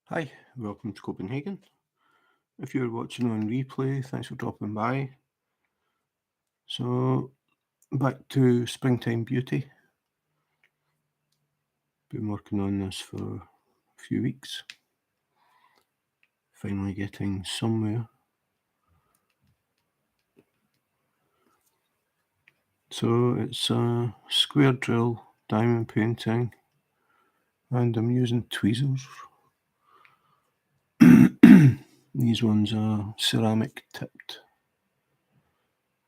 Hi, welcome to Copenhagen. If you're watching on replay, thanks for dropping by. So, back to Springtime Beauty. Been working on this for a few weeks. Finally getting somewhere. So, it's a square drill diamond painting, and I'm using tweezers. These ones are ceramic tipped.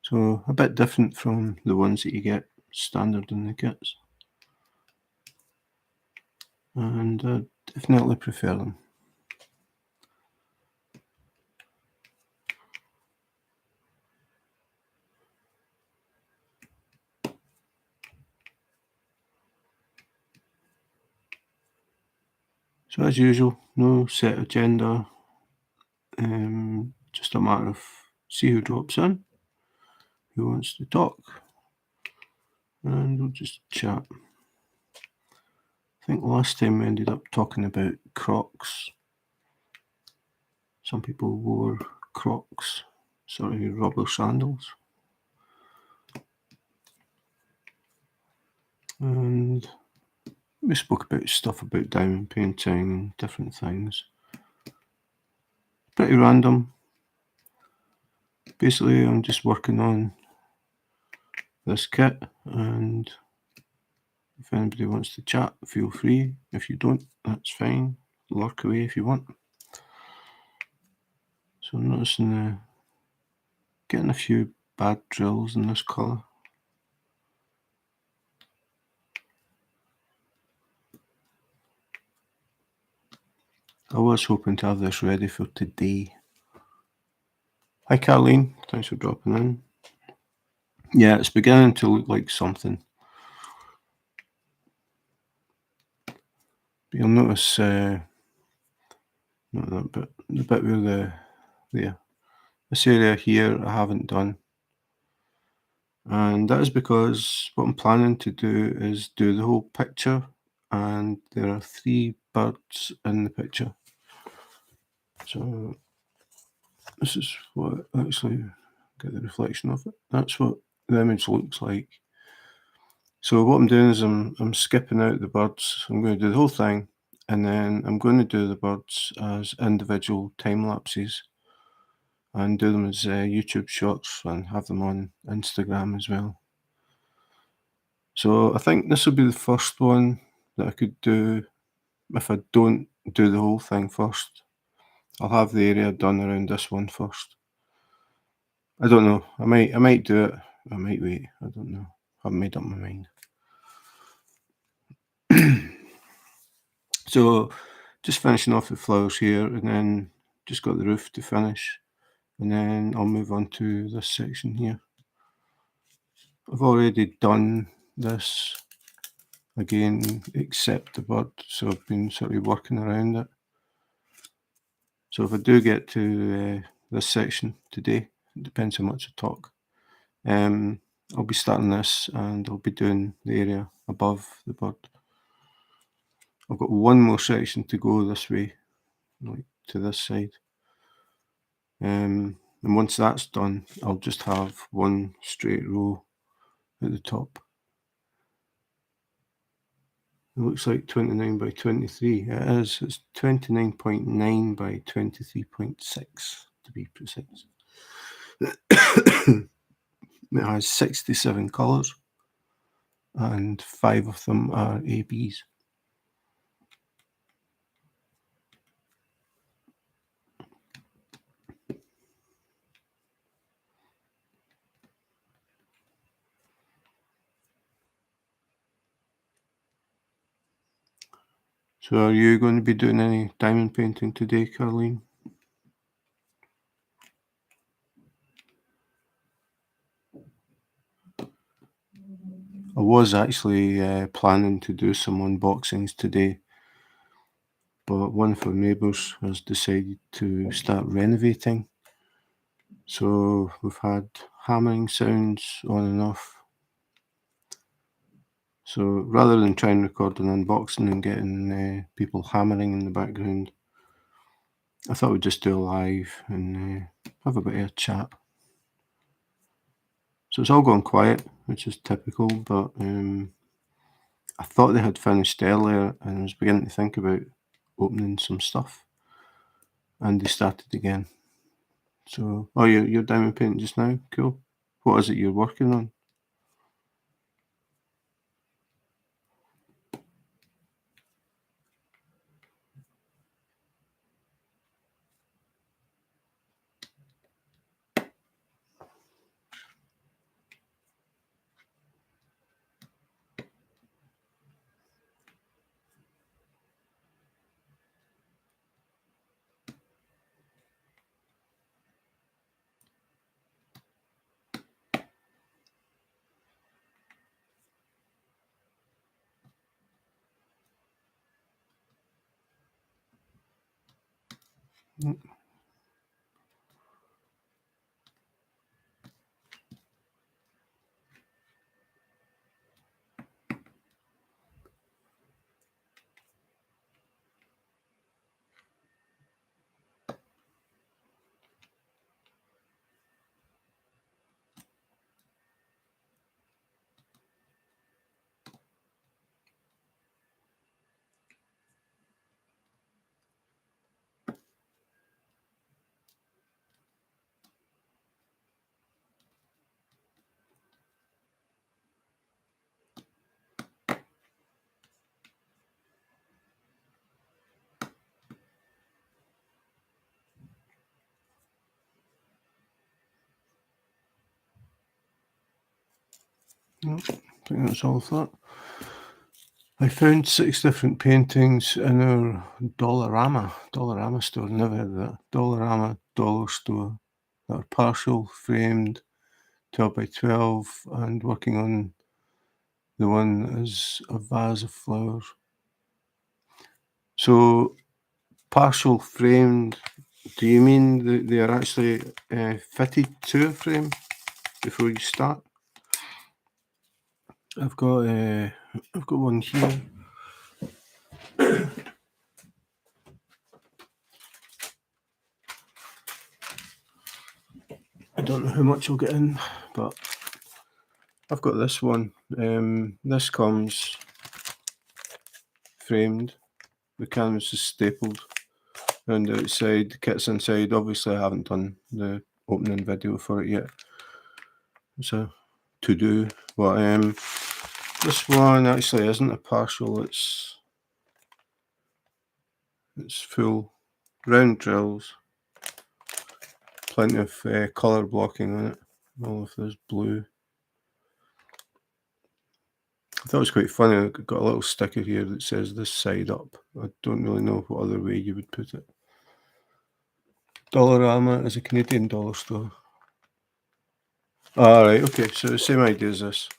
So, a bit different from the ones that you get standard in the kits. And I definitely prefer them. So as usual, no set agenda, just a matter of see who drops in, who wants to talk, and we'll just chat. I think last time we ended up talking about Crocs. Some people wore Crocs, sort of rubber sandals. And we spoke about stuff about diamond painting and different things. Pretty random. Basically, I'm just working on this kit, and if anybody wants to chat, feel free. If you don't, that's fine. Lurk away if you want. So I'm noticing getting a few bad drills in this colour. I was hoping to have this ready for today. Hi Carleen, thanks for dropping in. Yeah, it's beginning to look like something. But you'll notice not that bit, the bit where this area here I haven't done. And that is because what I'm planning to do is do the whole picture, and there are 3 birds in the picture. So this is what actually get the reflection of it. That's what the image looks like. So what I'm doing is I'm skipping out the birds. I'm going to do the whole thing, and then I'm going to do the birds as individual time lapses and do them as YouTube shorts and have them on Instagram as well. So I think this will be the first one that I could do if I don't do the whole thing first. I'll have the area done around this one first. I don't know. I might do it. I might wait. I don't know. I haven't made up my mind. So just finishing off the flowers here, and then just got the roof to finish, and then I'll move on to this section here. I've already done this again, except the bird, so I've been sort of working around it. So if I do get to this section today, it depends how much I talk, I'll be starting this, and I'll be doing the area above the bird. I've got one more section to go this way, like to this side. And once that's done, I'll just have one straight row at the top. It looks like 29 by 23. It is. It's 29.9 by 23.6 to be precise. It has 67 colours, and 5 of them are ABs. So are you going to be doing any diamond painting today, Caroline? I was actually planning to do some unboxings today, but one of our neighbours has decided to start renovating. So we've had hammering sounds on and off. So rather than try and record an unboxing and getting people hammering in the background, I thought we'd just do a live and have a bit of a chat. So it's all gone quiet, which is typical, but I thought they had finished earlier and I was beginning to think about opening some stuff. And they started again. So, oh, you're diamond painting just now? Cool. What is it you're working on? Nope, I think that's all of that. I found 6 different paintings in our Dollarama store. Never heard of that. Dollarama dollar store that are partial framed 12 by 12 and working on the one that is a vase of flowers. So partial framed, do you mean they are actually fitted to a frame before you start? I've got one here. I don't know how much I'll get in, but I've got this one. This comes framed. The canvas is stapled around the outside. The kit's inside. Obviously, I haven't done the opening video for it yet. It's a to-do. But this one actually isn't a partial. It's full. Round drills. Plenty of colour blocking on it. All of this blue. I thought it was quite funny. I've got a little sticker here that says this side up. I don't really know what other way you would put it. Dollarama is a Canadian dollar store. Alright, okay, so the same idea as this.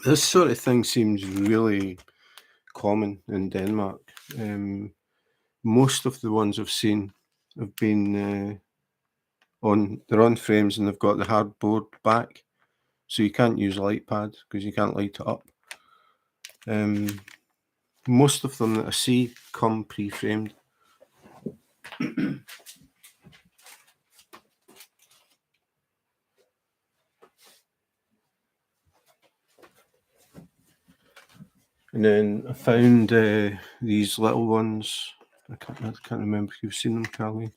This sort of thing seems really common in Denmark. Most of the ones I've seen have been they're on frames and they've got the hardboard back. So you can't use a light pad because you can't light it up. Most of them that I see come pre-framed. And then I found these little ones. I can't remember if you've seen them, Caroline.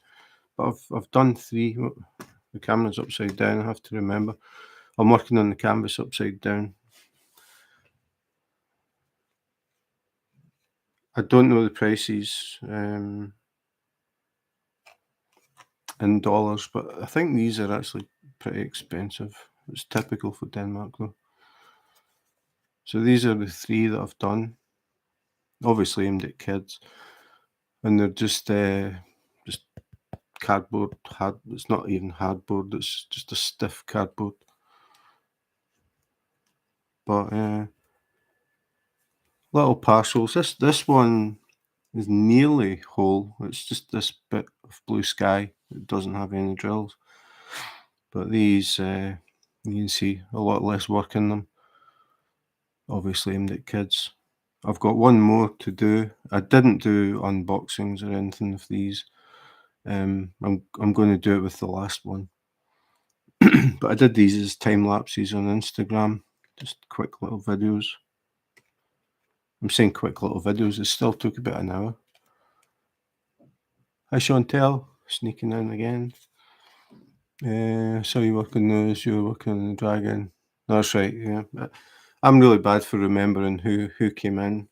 But I've done 3. The camera's upside down, I have to remember. I'm working on the canvas upside down. I don't know the prices in dollars, but I think these are actually pretty expensive. It's typical for Denmark though. So these are the 3 that I've done, obviously aimed at kids, and they're just cardboard. It's not even hardboard. It's just a stiff cardboard. But little partials. This one is nearly whole. It's just this bit of blue sky. It doesn't have any drills. But these, you can see a lot less work in them. Obviously aimed at kids. I've got one more to do. I didn't do unboxings or anything of these. I'm going to do it with the last one. But I did these as time lapses on Instagram, just quick little videos. I'm saying quick little videos. It still took about an hour. Hi Chantel, sneaking in again. So you work on those, you're working on the dragon. That's right, yeah. I'm really bad for remembering who came in.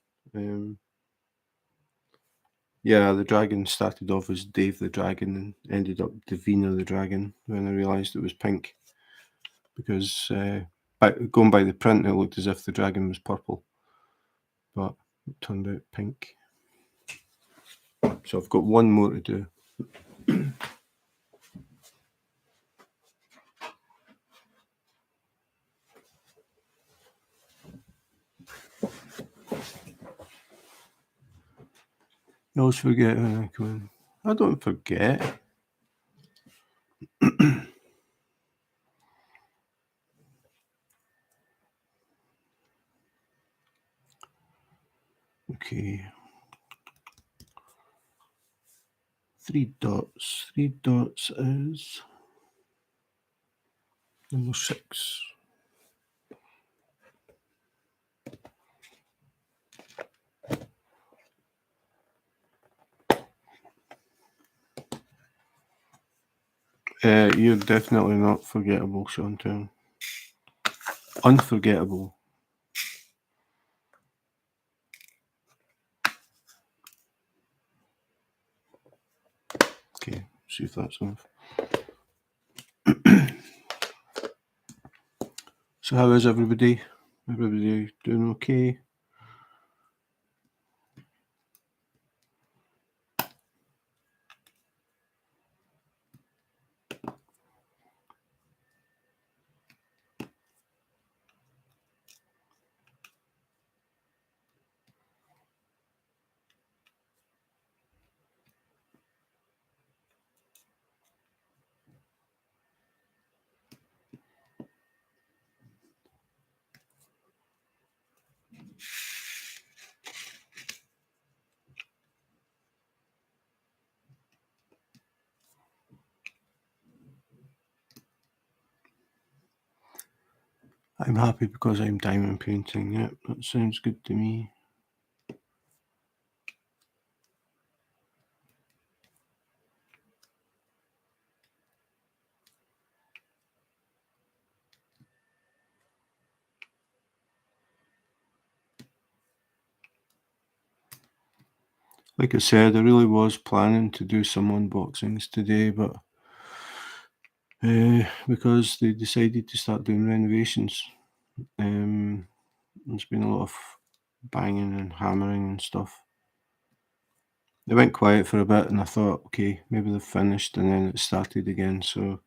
Yeah, the dragon started off as Dave the Dragon and ended up Davina the Dragon when I realised it was pink. Because going by the print, it looked as if the dragon was purple, but it turned out pink. So I've got one more to do. I always forget when I come in. I don't forget. Okay. 3 dots. 3 dots is number 6. You're definitely not forgettable, Chantal. Unforgettable. Okay, see if that's enough. So how is everybody? Everybody doing okay? I'm happy because I'm diamond painting. Yep, that sounds good to me. Like I said, I really was planning to do some unboxings today, but because they decided to start doing renovations, there's been a lot of banging and hammering and stuff. They went quiet for a bit and I thought, okay, maybe they've finished, and then it started again. So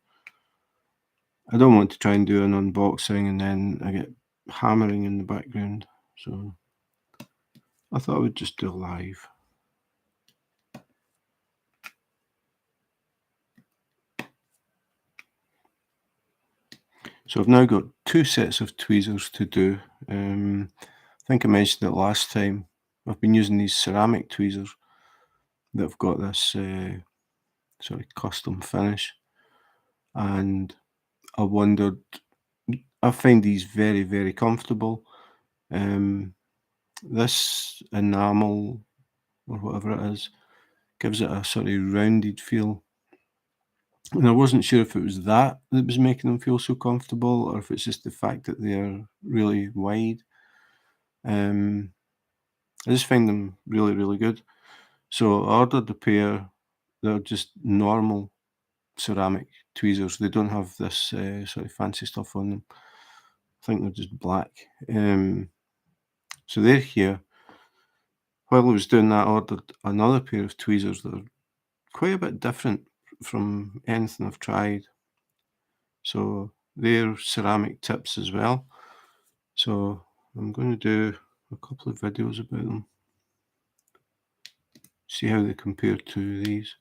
I don't want to try and do an unboxing and then I get hammering in the background. So I thought I would just do live. So I've now got 2 sets of tweezers to do. I think I mentioned it last time. I've been using these ceramic tweezers that have got this sort of custom finish, and I wondered, I find these very, very comfortable. This enamel, or whatever it is, gives it a sort of rounded feel. And I wasn't sure if it was that was making them feel so comfortable, or if it's just the fact that they're really wide. I just find them really, really good. So I ordered a pair. They're just normal ceramic tweezers. They don't have this sort of fancy stuff on them. I think they're just black. So they're here. While I was doing that, I ordered another pair of tweezers that are quite a bit different from anything I've tried. So they're ceramic tips as well. So I'm going to do a couple of videos about them. See how they compare to these.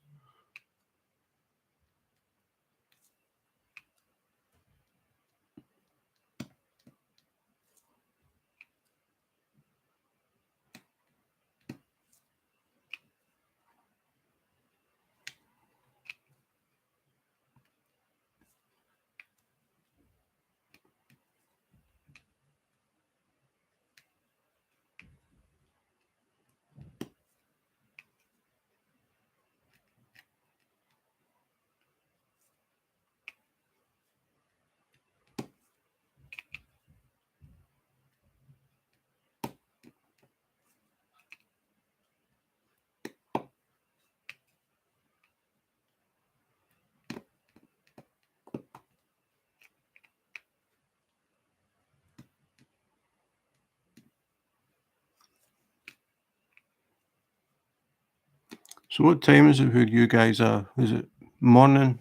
So what time is it where you guys are? Is it morning?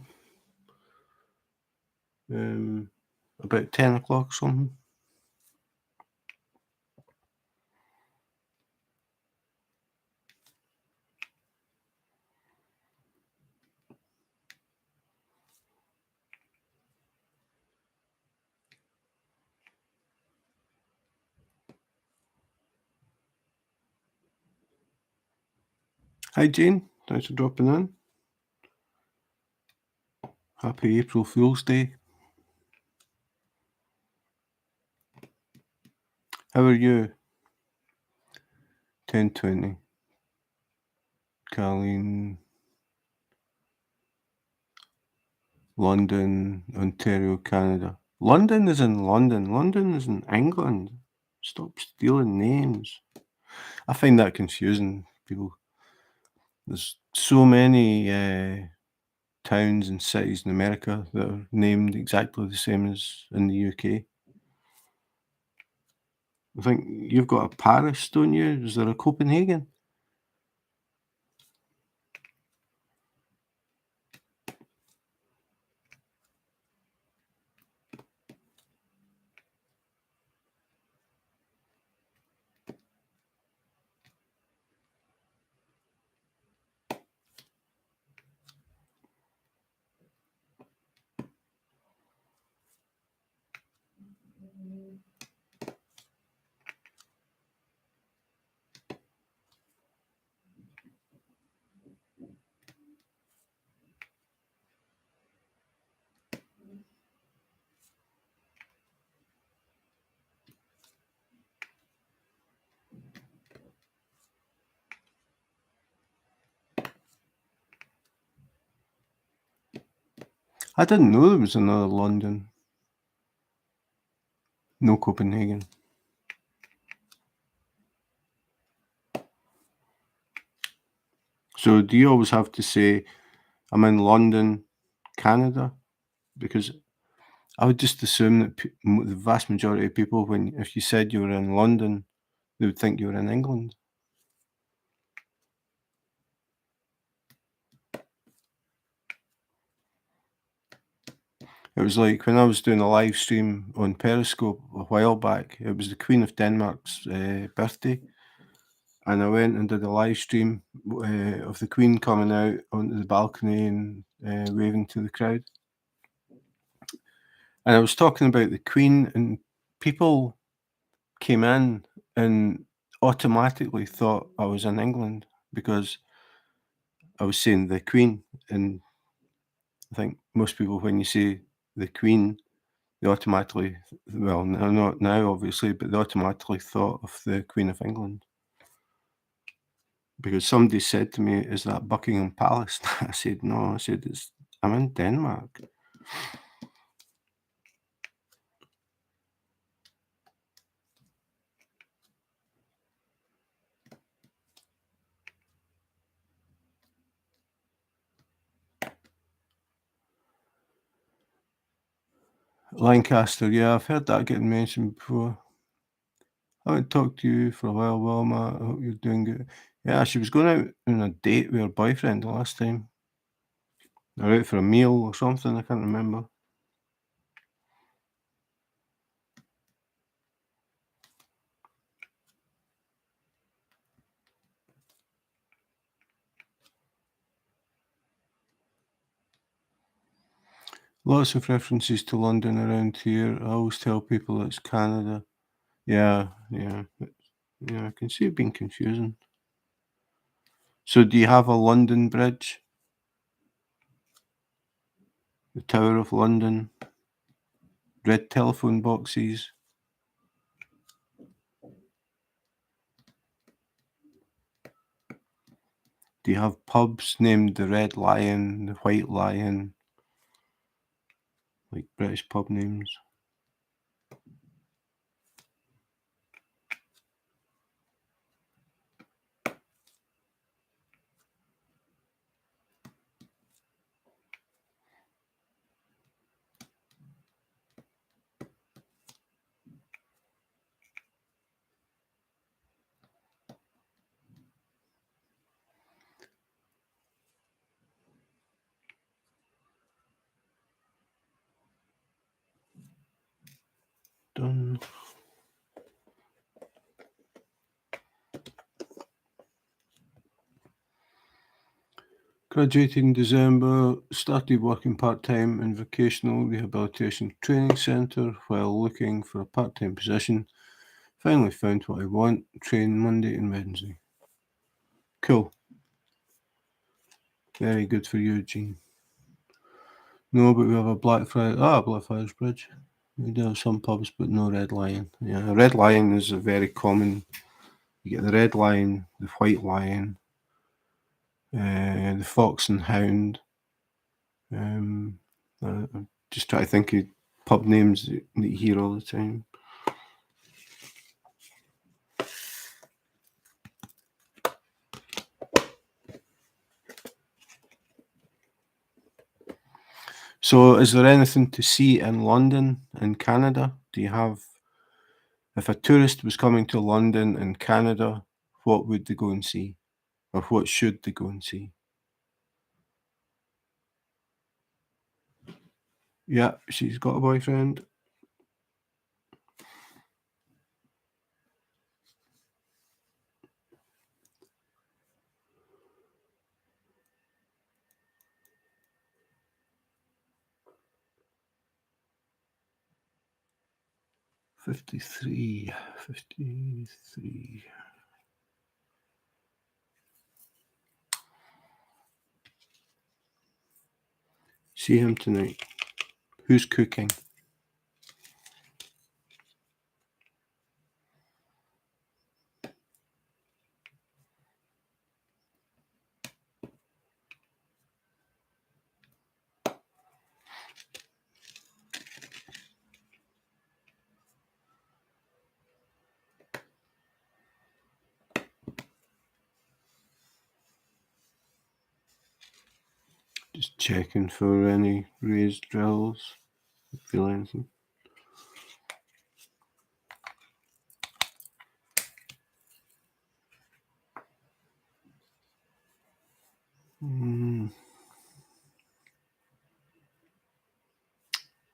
About 10 o'clock or something? Hi Jane, thanks for dropping in. Happy April Fool's Day. How are you? 10:20. Colleen, London, Ontario, Canada. London is in London. London is in England. Stop stealing names. I find that confusing. People, there's so many towns and cities in America that are named exactly the same as in the UK. I think you've got a Paris, don't you? Is there a Copenhagen? I didn't know there was another London. No Copenhagen. So do you always have to say, I'm in London, Canada? Because I would just assume that the vast majority of people, if you said you were in London, they would think you were in England. It was like when I was doing a live stream on Periscope a while back, it was the Queen of Denmark's birthday. And I went and did a live stream of the Queen coming out onto the balcony and waving to the crowd. And I was talking about the Queen, and people came in and automatically thought I was in England because I was saying the Queen. And I think most people, when you say the Queen, they automatically, well, not now obviously, but they automatically thought of the Queen of England. Because somebody said to me, "Is that Buckingham Palace?" I said, "No." I said, I'm in Denmark. Lancaster, yeah, I've heard that getting mentioned before. I haven't talked to you for a while, Wilma. I hope you're doing good. Yeah, she was going out on a date with her boyfriend the last time. Or out for a meal or something, I can't remember. Lots of references to London around here. I always tell people it's Canada. Yeah, yeah. Yeah, I can see it being confusing. So do you have a London Bridge? The Tower of London? Red telephone boxes? Do you have pubs named the Red Lion, the White Lion? Like British pub names? London. Graduated in December, started working part-time in Vocational Rehabilitation Training Centre while looking for a part-time position. Finally found what I want, train Monday and Wednesday. Cool. Very good for you, Jean. No, but we have a Blackfriars Bridge. We do have some pubs, but no Red Lion. Yeah, Red Lion is a very common. You get the Red Lion, the White Lion, the Fox and Hound. I'm just trying to think of pub names that you hear all the time. So, is there anything to see in London, in Canada? Do you have, if a tourist was coming to London in Canada, what would they go and see? Or what should they go and see? Yeah, she's got a boyfriend. '53. See him tonight. Who's cooking? Just checking for any raised drills. Feel anything?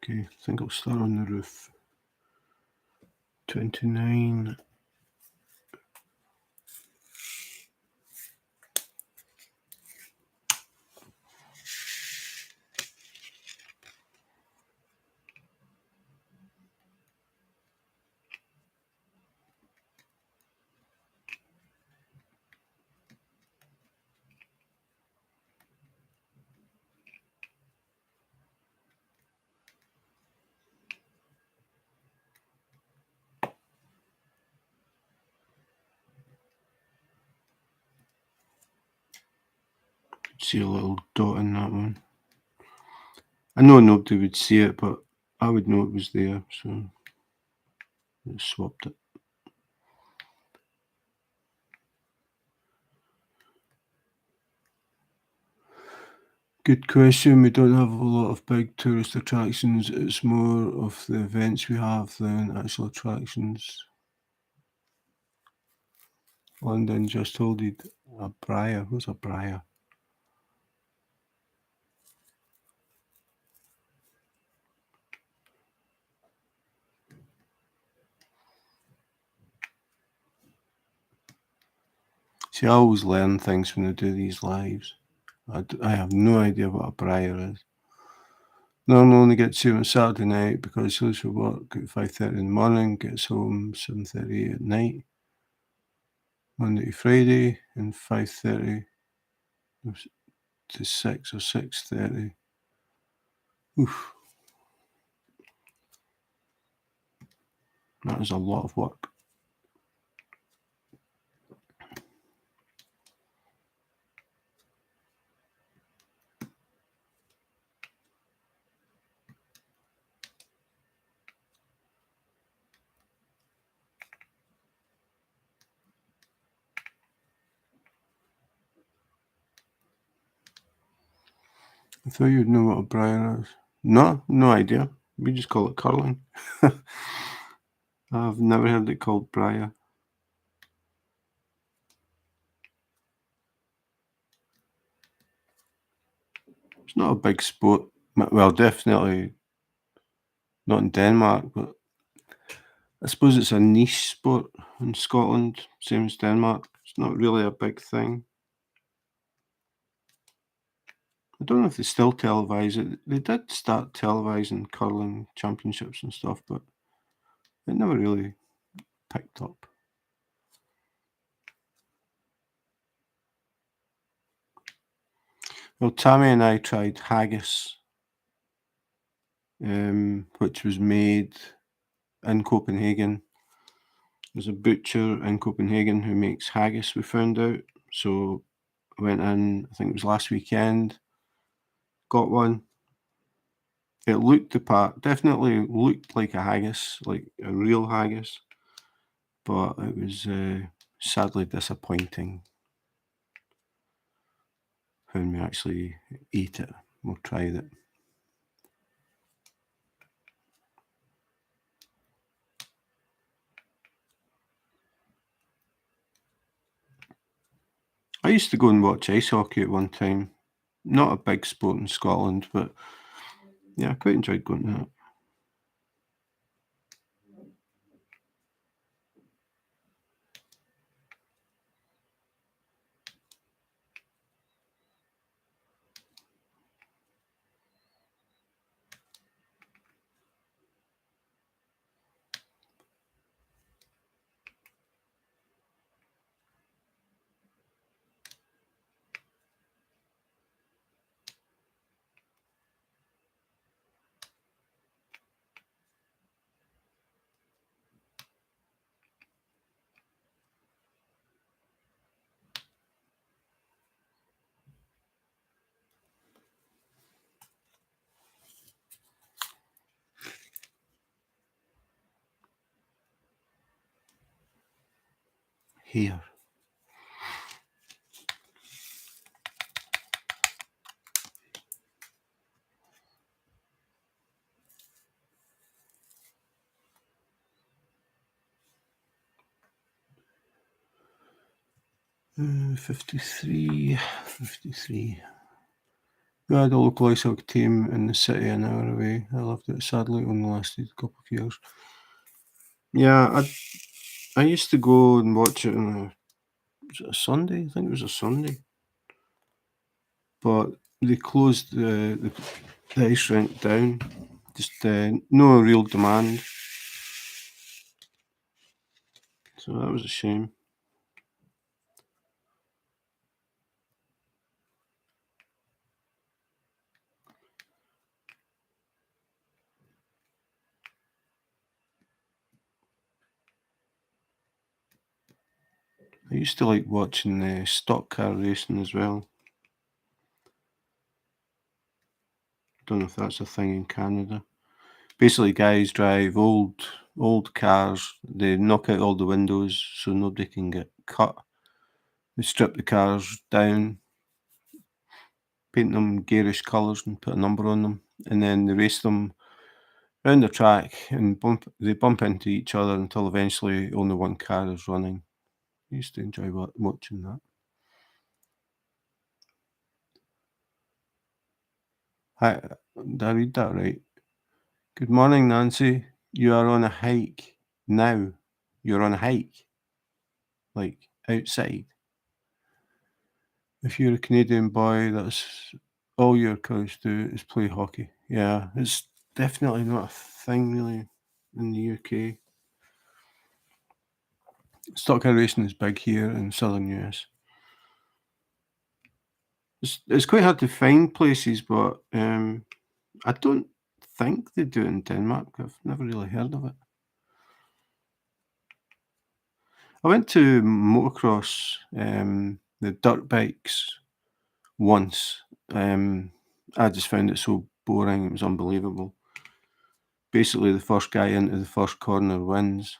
Okay, I think I'll start on the roof. 29. See a little dot in that one. I know nobody would see it, but I would know it was there, so I swapped it. Good question. We don't have a lot of big tourist attractions. It's more of the events we have than actual attractions. London just told you a Briar. Who's a Briar? See, I always learn things when I do these lives. I have no idea what a Briar is. Normally only get to on Saturday night because those who work at 5:30 in the morning gets home 7:30 at night. Monday to Friday and 5:30 to 6 or 6:30. Oof. That is a lot of work. I thought you'd know what a Briar is. No idea. We just call it curling. I've never heard it called Briar. It's not a big sport. Well, definitely not in Denmark, but I suppose it's a niche sport in Scotland, same as Denmark. It's not really a big thing. I don't know if they still televise it. They did start televising curling championships and stuff, but it never really picked up. Well, Tammy and I tried haggis, which was made in Copenhagen. There's a butcher in Copenhagen who makes haggis, we found out. So I went in, I think it was last weekend, got one. It looked the part, definitely looked like a haggis, like a real haggis, but it was sadly disappointing when we actually ate it or tried it. I used to go and watch ice hockey at one time. Not a big sport in Scotland, but yeah, I quite enjoyed going to that. Here. Uh, 53, 53. We had a local ice hockey team in the city an hour away. I loved it. Sadly, it only lasted a couple of years. Yeah, I used to go and watch it on was it a Sunday? I think it was a Sunday. But they closed the ice rink down. Just no real demand. So that was a shame. I used to like watching stock car racing as well. Don't know if that's a thing in Canada. Basically, guys drive old cars. They knock out all the windows so nobody can get cut. They strip the cars down, paint them garish colours, and put a number on them, and then they race them round the track and they bump into each other until eventually only one car is running. I used to enjoy watching that. Hi, did I read that right? Good morning, Nancy. You are on a hike now. You're on a hike, like outside. If you're a Canadian boy, that's all your coach do is play hockey. Yeah, it's definitely not a thing really in the UK. Stock car racing is big here in southern US. It's quite hard to find places, but I don't think they do it in Denmark. I've never really heard of it. I went to motocross, the dirt bikes once. I just found it so boring. It was unbelievable. Basically, the first guy into the first corner wins.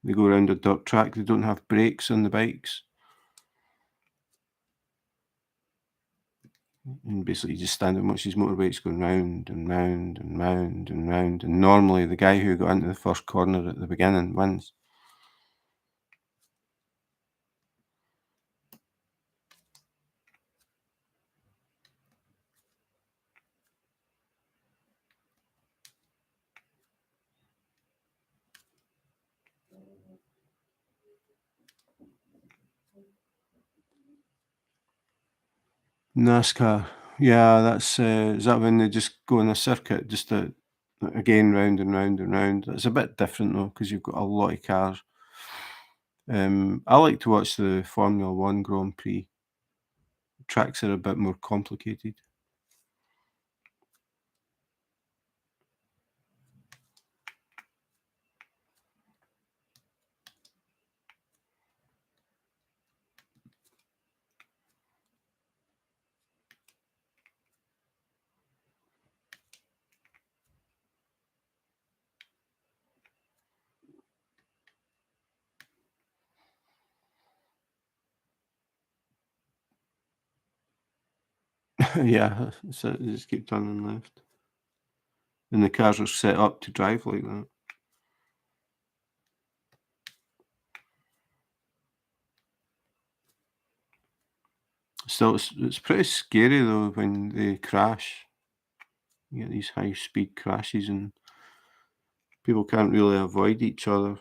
They go around a dirt track. They don't have brakes on the bikes. And basically, you just stand and watch these motorbikes going round and round and round and round. And normally, the guy who got into the first corner at the beginning wins. NASCAR. Yeah, that's, is that when they just go in a circuit, just again, round and round and round? It's a bit different though, because you've got a lot of cars. I like to watch the Formula One Grand Prix. Tracks are a bit more complicated. Yeah, so they just keep turning left. And the cars are set up to drive like that. Still, it's pretty scary though when they crash. You get these high speed crashes and people can't really avoid each other.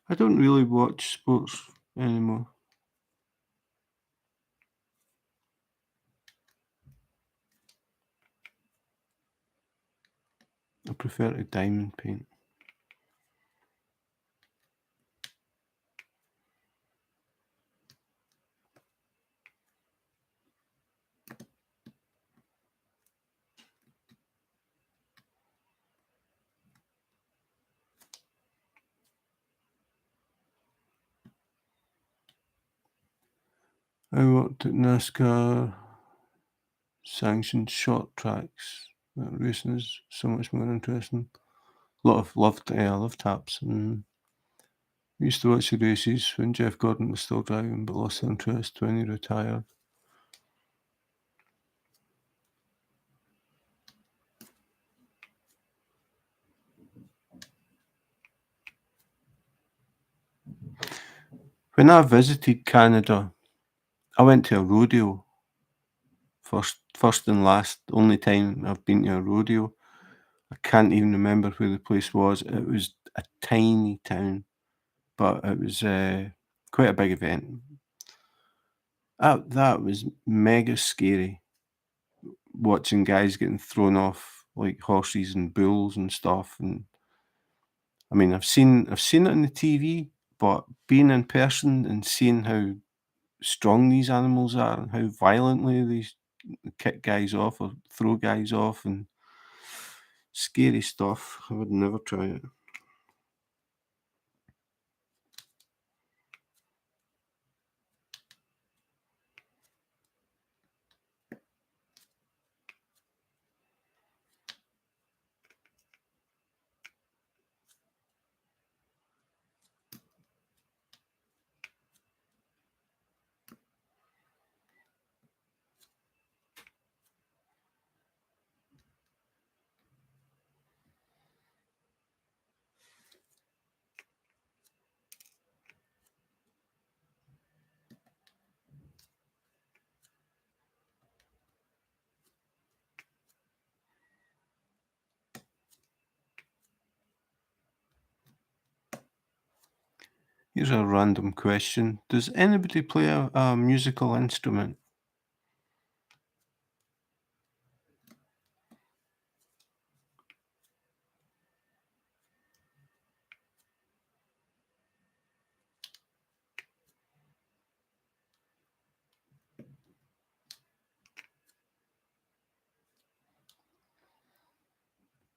I don't really watch sports anymore. I prefer to diamond paint. I worked at NASCAR sanctioned short tracks. That racing is so much more interesting. A lot of love taps. And we used to watch the races when Jeff Gordon was still driving, but lost interest when he retired. When I visited Canada, I went to a rodeo. First and last, only time I've been to a rodeo. I can't even remember where the place was. It was a tiny town, but it was quite a big event. That was mega scary. Watching guys getting thrown off like horses and bulls and stuff. And I mean, I've seen it on the TV, but being in person and seeing how strong these animals are and how violently they kick guys off or throw guys off and scary stuff. I would never try it. Here's a random question. Does anybody play a musical instrument?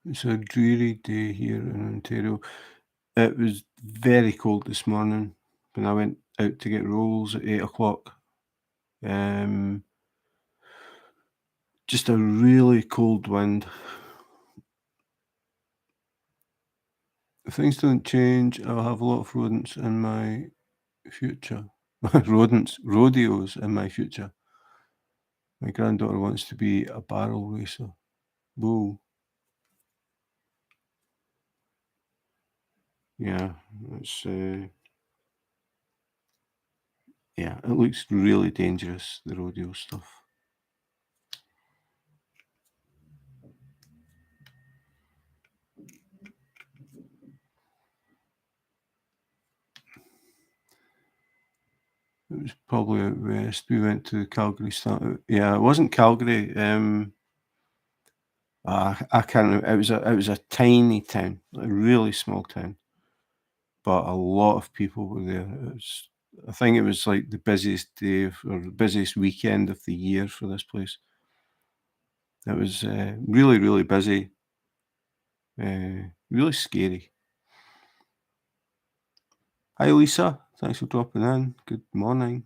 It's a dreary day here in Ontario. It was very cold this morning when I went out to get rolls at 8 o'clock. Um, just a really cold wind. If things don't change, I'll have a lot of rodents in my future. Rodeos in my future. My granddaughter wants to be a barrel racer. Whoa. Yeah, it's yeah, it looks really dangerous, the rodeo stuff. was probably out west. We went to Calgary. Yeah, it wasn't Calgary. I can't remember. It was a tiny town, a really small town, but a lot of people were there. I think it was like the busiest day or the busiest weekend of the year for this place. It was really, really busy, really scary. Hi, Lisa. Thanks for dropping in. Good morning.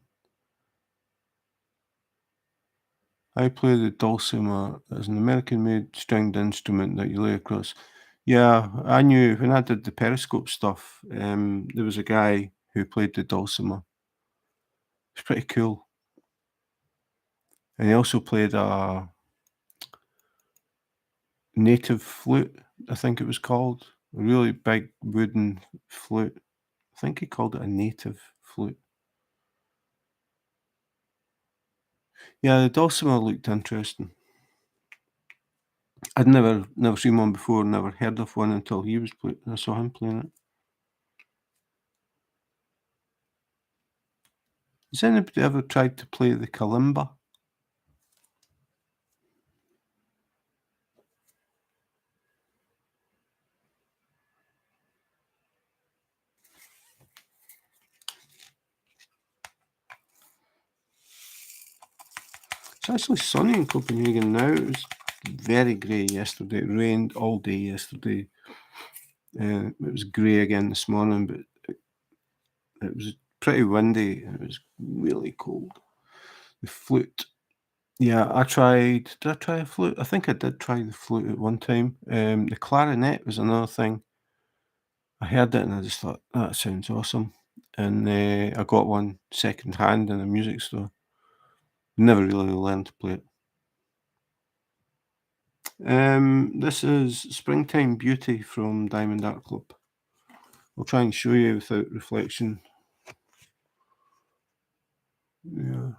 I play the dulcimer as an American-made stringed instrument that you lay across. Yeah, I knew when I did the Periscope stuff, there was a guy who played the dulcimer. It's pretty cool. And he also played a native flute, I think it was called. A really big wooden flute. I think he called it a native flute. Yeah, the dulcimer looked interesting. I'd never seen one before, never heard of one until I saw him playing it. Has anybody ever tried to play the kalimba? It's actually sunny in Copenhagen now. It was very grey yesterday. It rained all day yesterday. It was grey again this morning, but it was pretty windy. It was really cold. The flute. Yeah, I tried. Did I try a flute? I think I did try the flute at one time. The clarinet was another thing. I heard it and I just thought, that sounds awesome. And I got one second hand in a music store. Never really learned to play it. This is Springtime Beauty from Diamond Art Club. I'll try and show you without reflection. Yeah.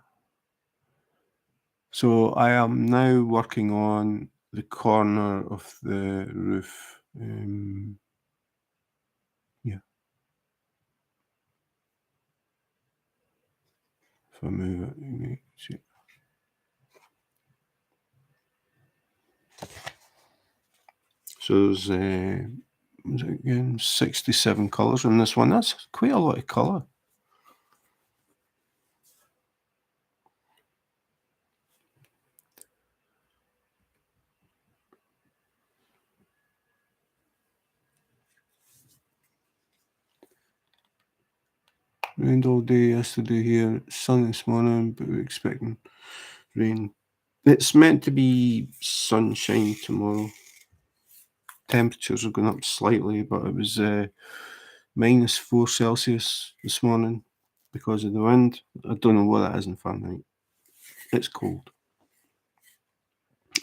So I am now working on the corner of the roof. Yeah. If I move it, you may see it. So there's was it again 67 colours in this one. That's quite a lot of colour. Rained all day yesterday here. Sunny this morning, but we're expecting rain. It's meant to be sunshine tomorrow. Temperatures are going up slightly, but it was -4 Celsius this morning because of the wind. I don't know what that is in Fahrenheit. It's cold.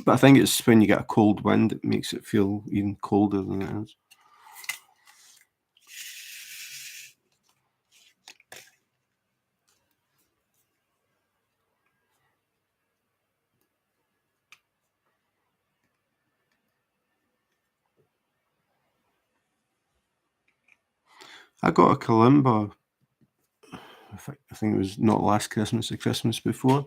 But I think it's when you get a cold wind, it makes it feel even colder than it is. I got a kalimba, I think it was not last Christmas, the Christmas before.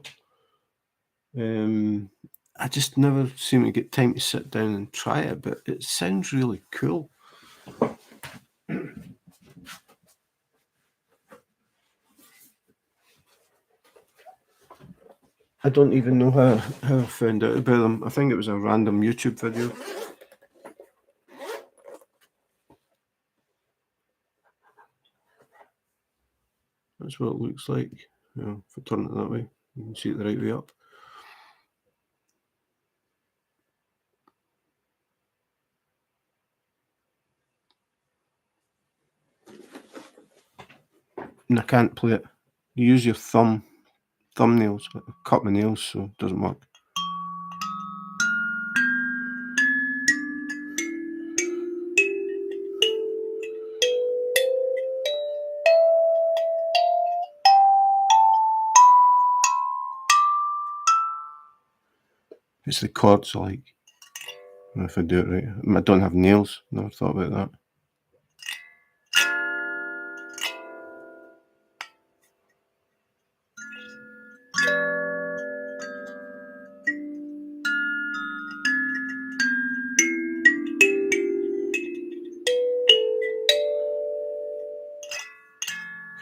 I just never seem to get time to sit down and try it, but it sounds really cool. I don't even know how I found out about them. I think it was a random YouTube video. That's what it looks like. If I turn it that way, you can see it the right way up. And I can't play it. You use your thumbnails. I cut my nails, so it doesn't work. It's the chords I like. If I do it right. I don't have nails. Never thought about that.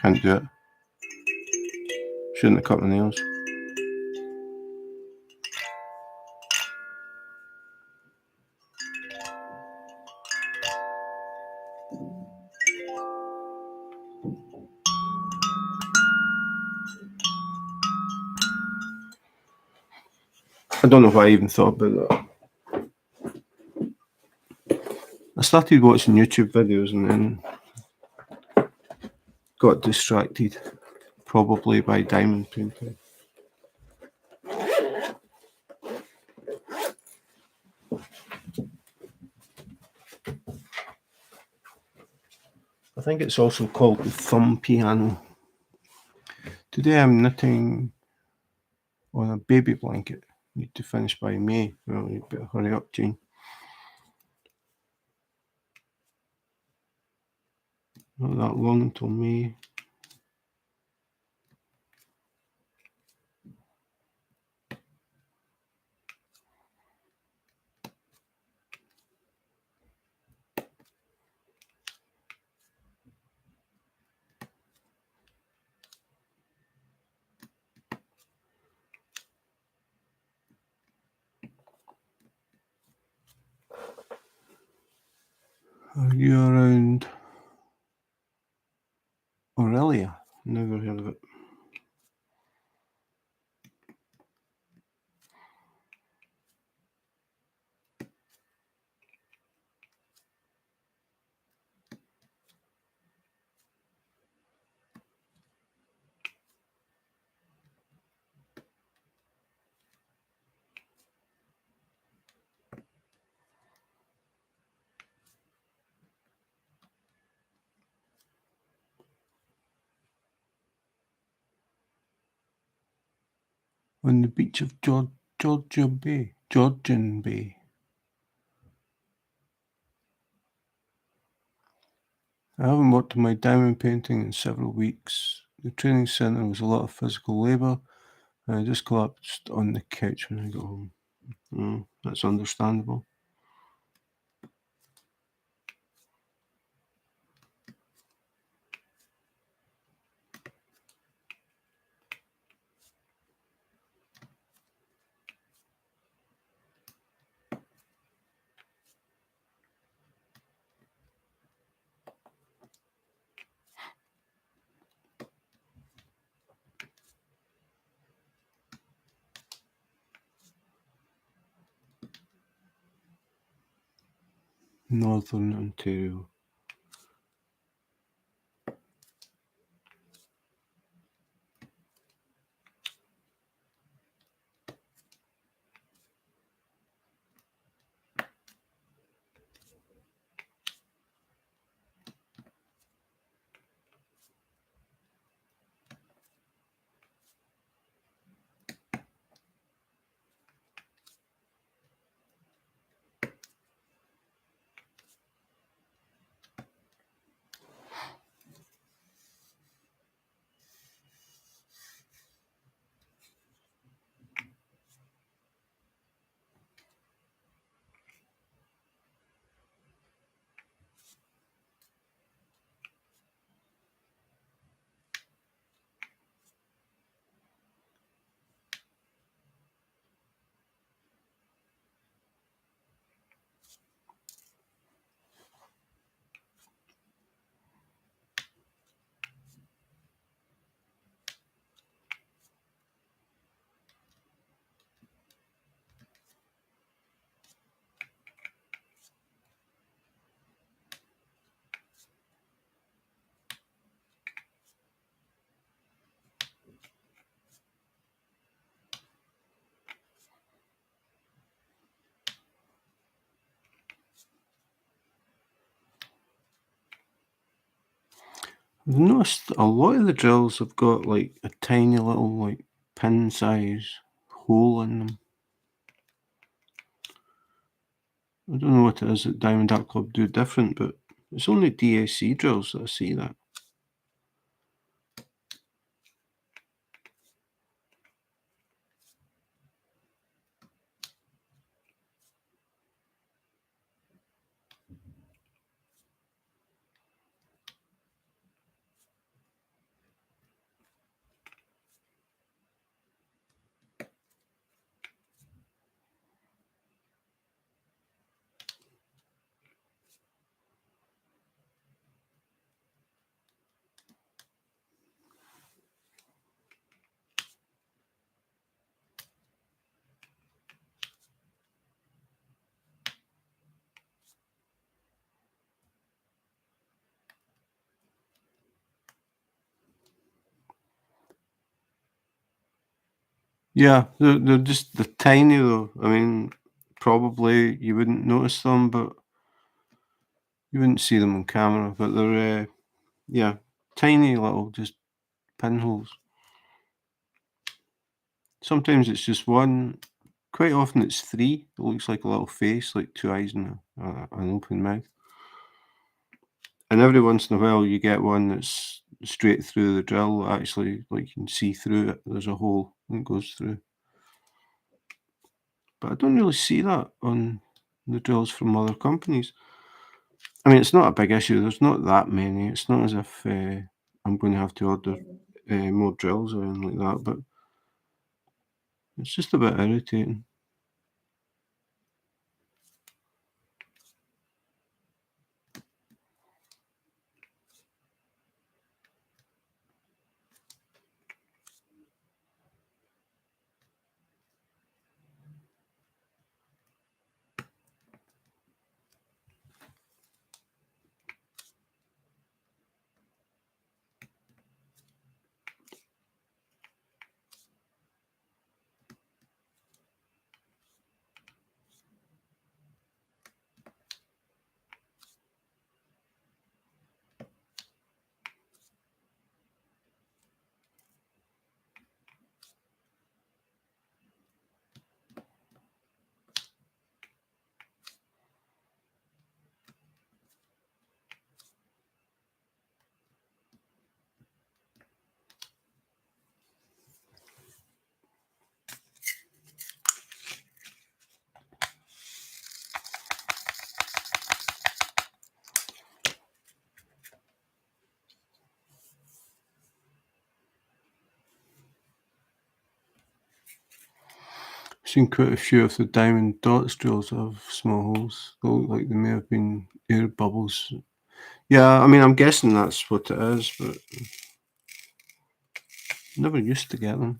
Can't do it. Shouldn't have cut my nails. I don't know why I even thought about that. I started watching YouTube videos and then got distracted, probably by diamond painting. I think it's also called the thumb piano. Today I'm knitting on a baby blanket. Need to finish by May. Well, you better hurry up, Jane. Not that long until May. Are you around Aurelia? Never heard of it. On the beach of Georgian Bay. I haven't worked on my diamond painting in several weeks. The training centre was a lot of physical labour, and I just collapsed on the couch when I got home. That's understandable. Northern Ontario. I've noticed a lot of the drills have got like a tiny little like pin size hole in them. I don't know what it is that Diamond Art Club do different, but it's only DSC drills that I see that. Yeah, they're tiny though. I mean, probably you wouldn't notice them, but you wouldn't see them on camera. But they're yeah, tiny little just pinholes. Sometimes it's just one. Quite often it's three. It looks like a little face, like two eyes and an open mouth. And every once in a while you get one that's straight through the drill. Actually, like you can see through it. There's a hole that goes through. But I don't really see that on the drills from other companies. I mean, it's not a big issue. There's not that many. It's not as if I'm going to have to order more drills or anything like that. But it's just a bit irritating. I've seen quite a few of the diamond dots drills that have small holes. They look like they may have been air bubbles. Yeah, I mean, I'm guessing that's what it is, but never used to get them.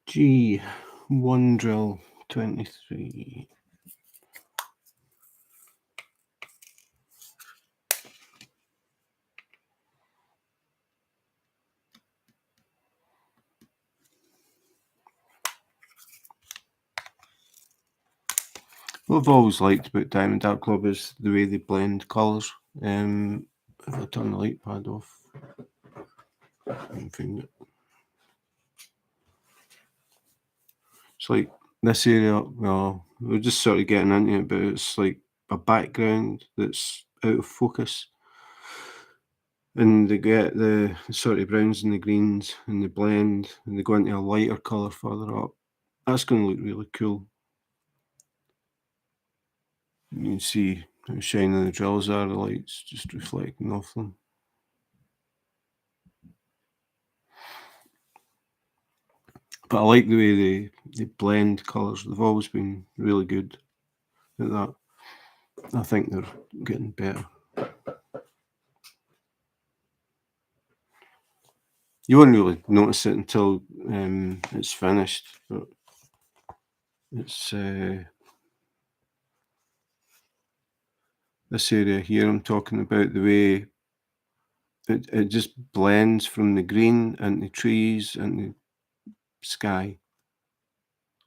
Gee, one drill, 23. What I've always liked about Diamond Dart Club is the way they blend colours. If I turn the light pad off, I can find it. It's like This area, well, we're just sort of getting into it, but it's like a background that's out of focus. And they get the sort of browns and the greens and the blend and they go into a lighter colour further up. That's going to look really cool. You can see how shiny the drills are, the lights just reflecting off them. But I like the way they blend colours. They've always been really good at that. I think they're getting better. You won't really notice it until it's finished, but it's this area here I'm talking about, the way it just blends from the green and the trees and the sky.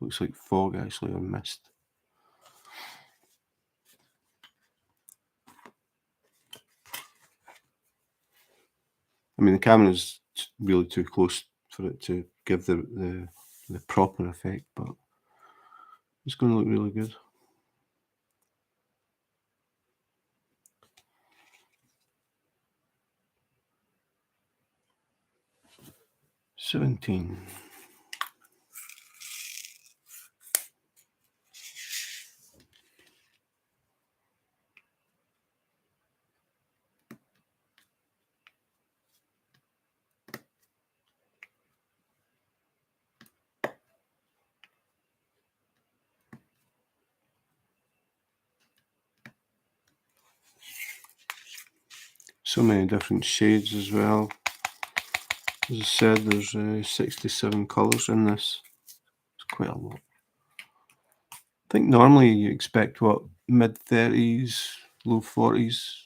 Looks like fog actually, or mist. I mean, the camera's really too close for it to give the proper effect, but it's going to look really good. $17. So many different shades as well. As I said, there's 67 colours in this. It's quite a lot. I think normally you expect, what, mid-30s, low 40s.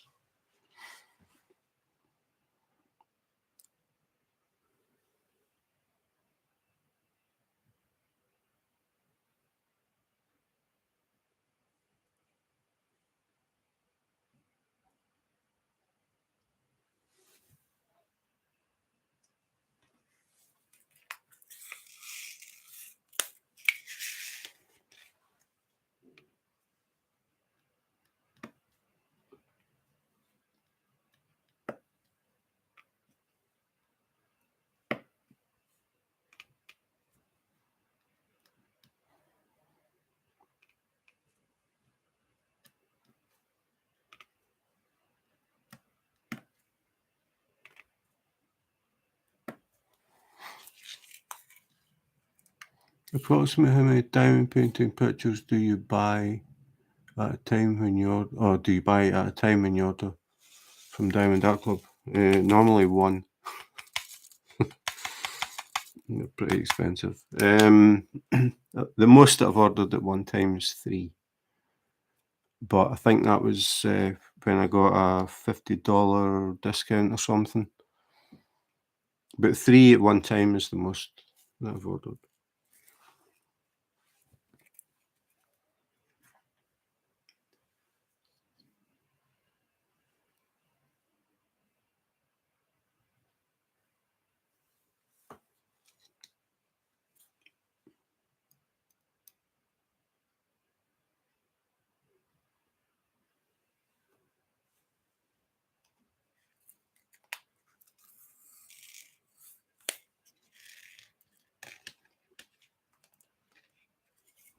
Approximately how many diamond painting pictures do you buy at a time when you or do you buy at a time when you order from Diamond Art Club? Normally one. They're pretty expensive. The most I've ordered at one time is 3, but I think that was when I got a $50 discount or something. But 3 at one time is the most that I've ordered.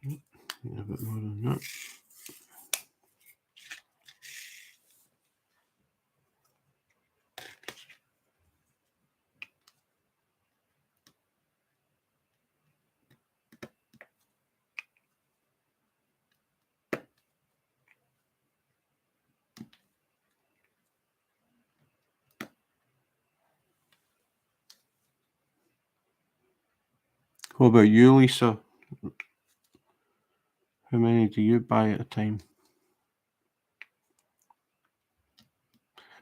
Yeah, a bit more than that. What about you, Lisa? How many do you buy at a time?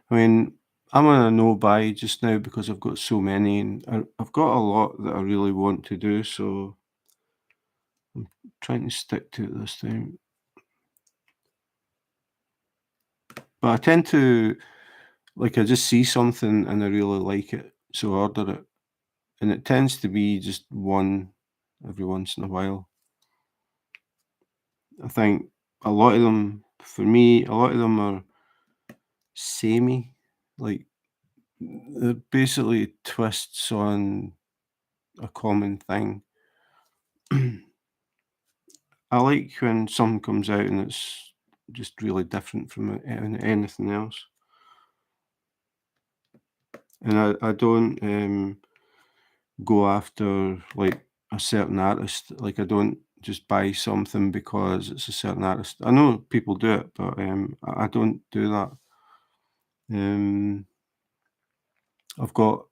I mean, I'm on a no buy just now because I've got so many, and I've got a lot that I really want to do, so I'm trying to stick to it this time. But I tend to, like, I just see something and I really like it, so I order it. And it tends to be just one every once in a while. I think a lot of them, for me, a lot of them are samey. Like, they're basically twists on a common thing. I like when something comes out and it's just really different from anything else. And I don't go after like a certain artist. Like, I don't just buy something because it's a certain artist. I know people do it, but I don't do that. Um, I've got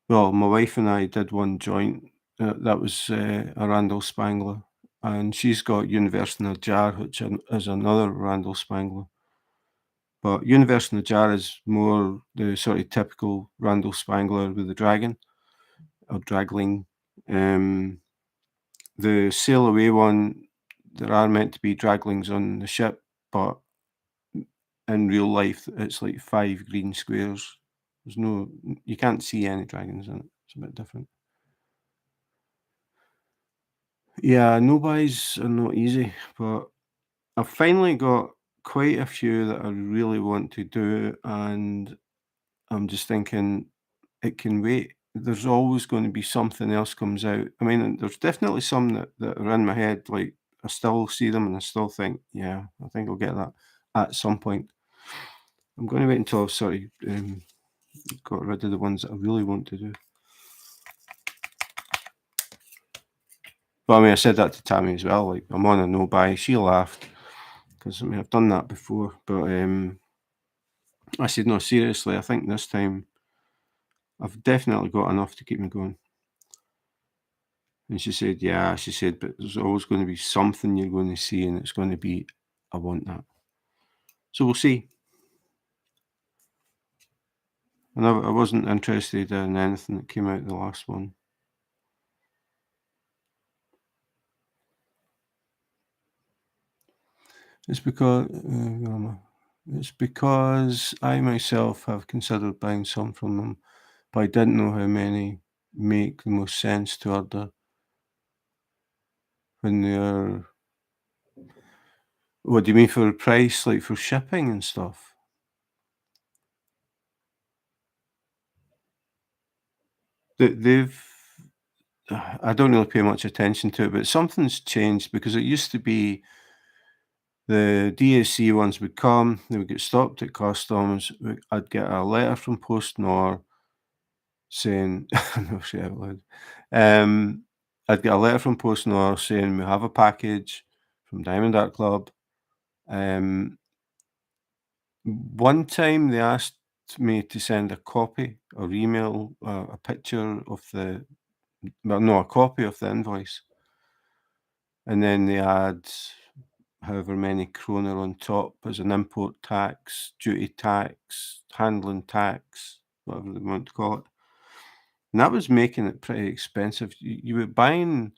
Well, my wife and I did one joint. That was a Randall Spangler, and she's got Universe in a Jar, which is another Randall Spangler. But Universe in a Jar is more the sort of typical Randall Spangler with the dragon or dragling. Um, the Sail Away one, there are meant to be draglings on the ship, but in real life, it's like 5 green squares. You can't see any dragons in it. It's a bit different. Yeah, no buys are not easy, but I've finally got quite a few that I really want to do, and I'm just thinking it can wait. There's always going to be something else comes out. I mean, there's definitely some that are in my head. Like, I still see them and I still think, yeah, I think I'll get that at some point. I'm going to wait until I've sort of got rid of the ones that I really want to do. But I mean, I said that to Tammy as well. Like, I'm on a no buy. She laughed because I mean, I've done that before. But I said, no, seriously, I think this time I've definitely got enough to keep me going. And she said, yeah, she said, but there's always going to be something you're going to see, and it's going to be, I want that. So we'll see. And I wasn't interested in anything that came out of the last one. It's because I myself have considered buying some from them, but I didn't know how many make the most sense to order when they're. What do you mean for price, like for shipping and stuff? They've I don't really pay much attention to it, but something's changed because it used to be the DAC ones would come, they would get stopped at customs. I'd get a letter from PostNor saying, no shit out loud. I'd get a letter from PostNor saying we have a package from Diamond Art Club. One time they asked me to send a copy or email a picture of a copy of the invoice. And then they add however many kroner on top as an import tax, duty tax, handling tax, whatever they want to call it. And that was making it pretty expensive. You were buying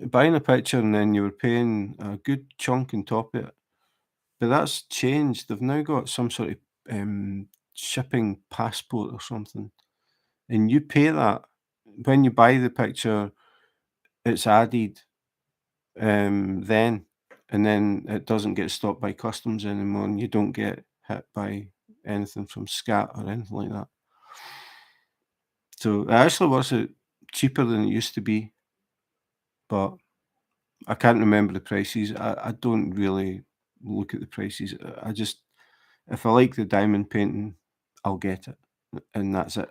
a picture and then you were paying a good chunk on top of it. But that's changed. They've now got some sort of shipping passport or something. And you pay that when you buy the picture, it's added then, and then it doesn't get stopped by customs anymore, and you don't get hit by anything from SCAT or anything like that. So it actually works out cheaper than it used to be, but I can't remember the prices. I don't really look at the prices. I just, if I like the diamond painting, I'll get it, and that's it.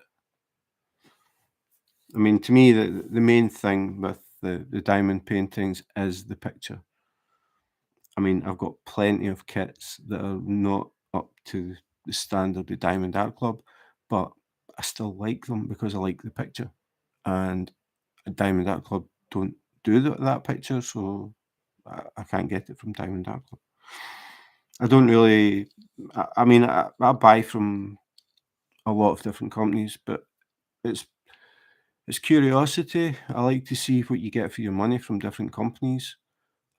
I mean, to me, the main thing with the diamond paintings is the picture. I mean, I've got plenty of kits that are not up to the standard of Diamond Art Club, but I still like them because I like the picture. And a Diamond Art Club don't do that picture, so I can't get it from Diamond Art Club. I don't really. I mean, I buy from a lot of different companies, but it's it's curiosity. I like to see what you get for your money from different companies.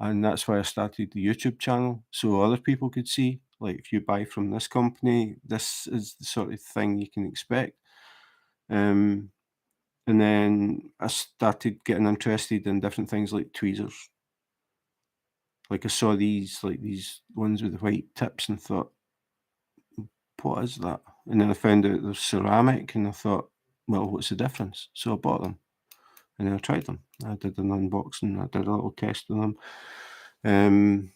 And that's why I started the YouTube channel, so other people could see, like, if you buy from this company, this is the sort of thing you can expect. Um, and then I started getting interested in different things like tweezers. Like I saw these ones with the white tips and thought, what is that? And then I found out they're ceramic, and I thought, well, what's the difference? So I bought them, and then I tried them. I did an unboxing. I did a little test of them.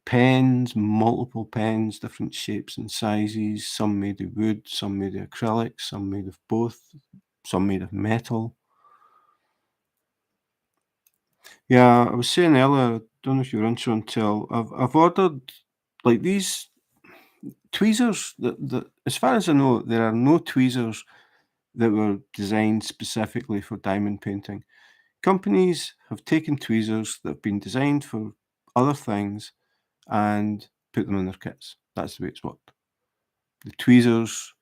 Pens, multiple pens, different shapes and sizes. Some made of wood, some made of acrylic, some made of both, some made of metal. Yeah, I was saying earlier, I don't know if you were into until I've ordered like these tweezers that as far as I know, there are no tweezers that were designed specifically for diamond painting. Companies have taken tweezers that have been designed for other things and put them in their kits. That's the way it's worked. The tweezers,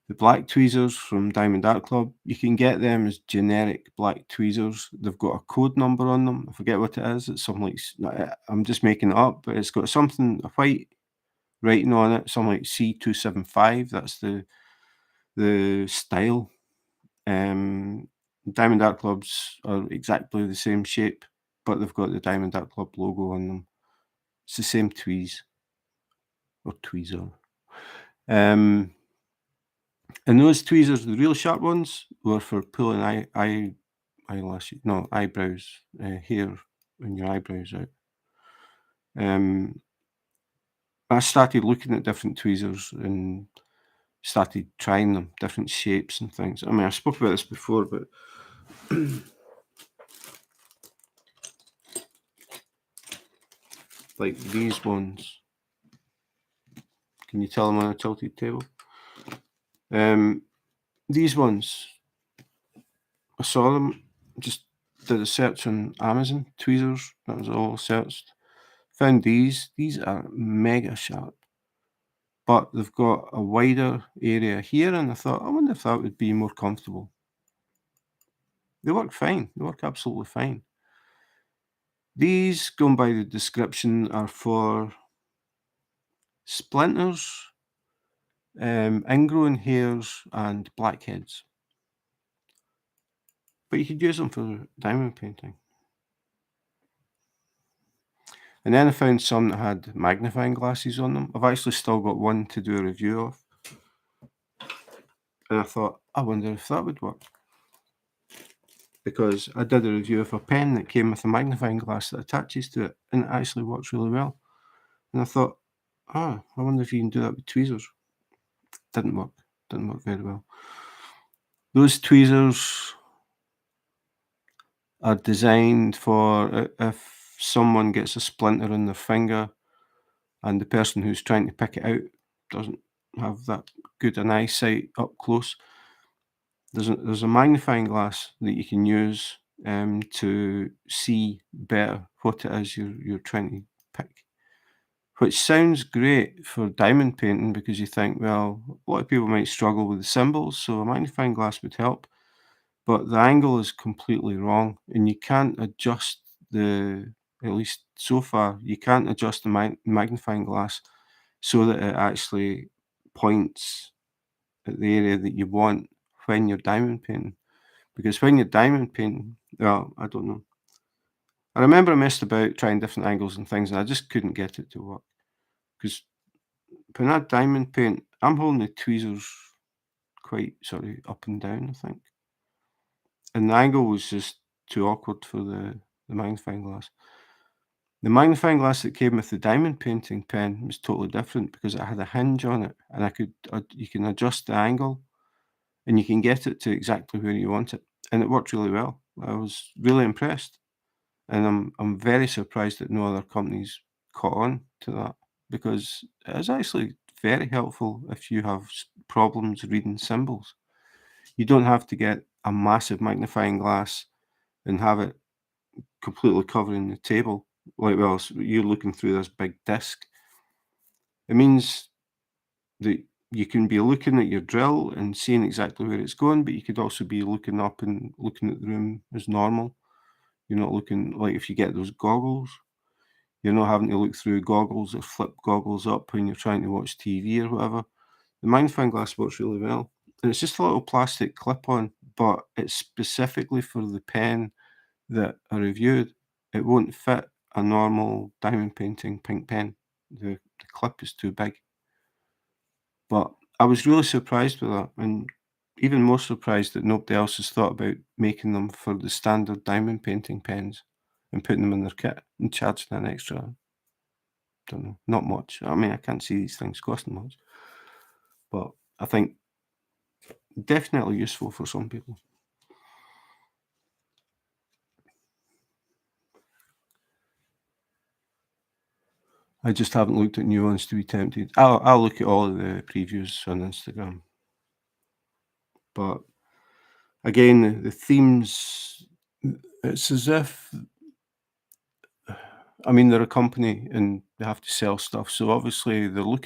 the black tweezers from Diamond Art Club, you can get them as generic black tweezers. They've got a code number on them. I forget what it is. It's something like, I'm just making it up, but it's got something, a white writing on it, something like C275. That's the style. Diamond Art Clubs are exactly the same shape, but they've got the Diamond Art Club logo on them. It's the same tweeze or tweezer. And those tweezers, the real sharp ones, were for pulling eyelashes, no, eyebrows, hair in your eyebrows out. I started looking at different tweezers and started trying them, different shapes and things. I mean, I spoke about this before, but like these ones. Can you tell them on a tilted table? These ones, I saw them, just did a search on Amazon, tweezers, that was all I searched. Found these are mega sharp, but they've got a wider area here, and I thought, I wonder if that would be more comfortable. They work fine, they work absolutely fine. These, going by the description, are for splinters, ingrown hairs, and blackheads. But you could use them for diamond painting. And then I found some that had magnifying glasses on them. I've actually still got one to do a review of. And I thought, I wonder if that would work. Because I did a review of a pen that came with a magnifying glass that attaches to it, and it actually works really well. And I thought, I wonder if you can do that with tweezers. Didn't work very well. Those tweezers are designed for if someone gets a splinter in their finger and the person who's trying to pick it out doesn't have that good an eyesight up close. There's a magnifying glass that you can use to see better what it is you're trying to pick, which sounds great for diamond painting because you think, well, a lot of people might struggle with the symbols, so a magnifying glass would help. But the angle is completely wrong, and you can't adjust at least so far, you can't adjust the magnifying glass so that it actually points at the area that you want when you're diamond painting. Because when you're diamond painting, well, I don't know. I remember I messed about trying different angles and things, and I just couldn't get it to work. Because when I diamond paint, I'm holding the tweezers quite sort of up and down, I think. And the angle was just too awkward for the magnifying glass. The magnifying glass that came with the diamond painting pen was totally different because it had a hinge on it, and you can adjust the angle, and you can get it to exactly where you want it, and it worked really well. I was really impressed, and I'm very surprised that no other companies caught on to that because it is actually very helpful if you have problems reading symbols. You don't have to get a massive magnifying glass and have it completely covering the table. Like, well, you're looking through this big disc. It means that you can be looking at your drill and seeing exactly where it's going, but you could also be looking up and looking at the room as normal. You're not looking like if you get those goggles, you're not having to look through goggles or flip goggles up when you're trying to watch TV or whatever. The magnifying glass works really well. And it's just a little plastic clip on, but it's specifically for the pen that I reviewed. It won't fit a normal diamond painting pink pen. The clip is too big. But I was really surprised with that, and even more surprised that nobody else has thought about making them for the standard diamond painting pens and putting them in their kit and charging an extra, don't know, not much. I mean, I can't see these things costing much, but I think definitely useful for some people. I just haven't looked at new ones to be tempted. I'll look at all of the previews on Instagram. But again, the themes, it's as if, I mean, they're a company and they have to sell stuff. So obviously they'll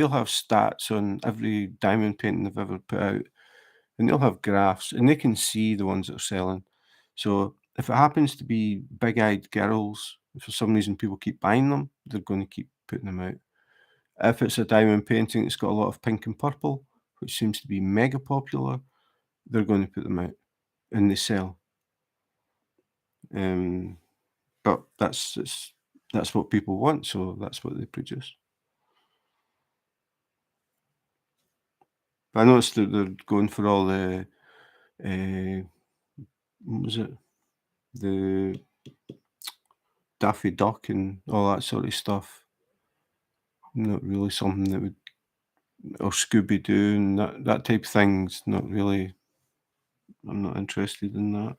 have stats on every diamond painting they've ever put out, and they'll have graphs and they can see the ones that are selling. So if it happens to be big-eyed girls, if for some reason people keep buying them, they're going to keep putting them out. If it's a diamond painting that's got a lot of pink and purple, which seems to be mega popular, they're going to put them out and they sell. But that's what people want, so that's what they produce. But I noticed that they're going for all the what was it? The Daffy Duck and all that sort of stuff. Not really something that would, or Scooby Doo and that type of thing's not really. I'm not interested in that.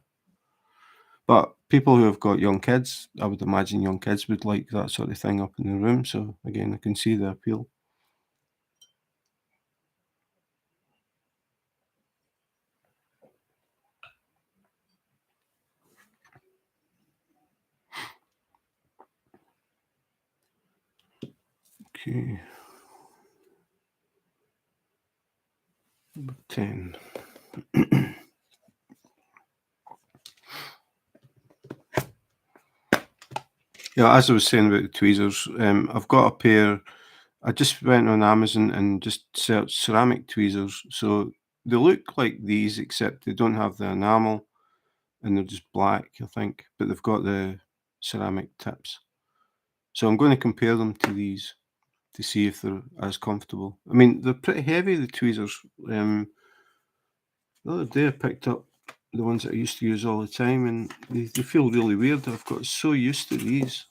But people who have got young kids, I would imagine young kids would like that sort of thing up in their room. So again, I can see the appeal. Okay. Number 10. Yeah, as I was saying about the tweezers, I've got a pair. I just went on Amazon and just searched ceramic tweezers. So they look like these, except they don't have the enamel and they're just black, I think, but they've got the ceramic tips. So I'm going to compare them to these to see if they're as comfortable. I mean, they're pretty heavy, the tweezers. The other day I picked up the ones that I used to use all the time, and they feel really weird. I've got so used to these.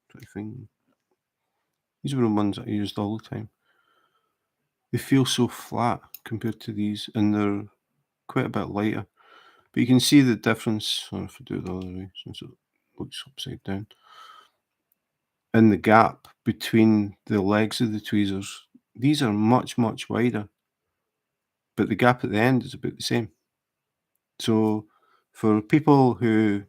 Try to find them. These were the ones that I used all the time. They feel so flat compared to these, and they're quite a bit lighter. But you can see the difference, or if I do it the other way, since it looks upside down, in the gap between the legs of the tweezers. These are much, much wider, but the gap at the end is about the same. So for people who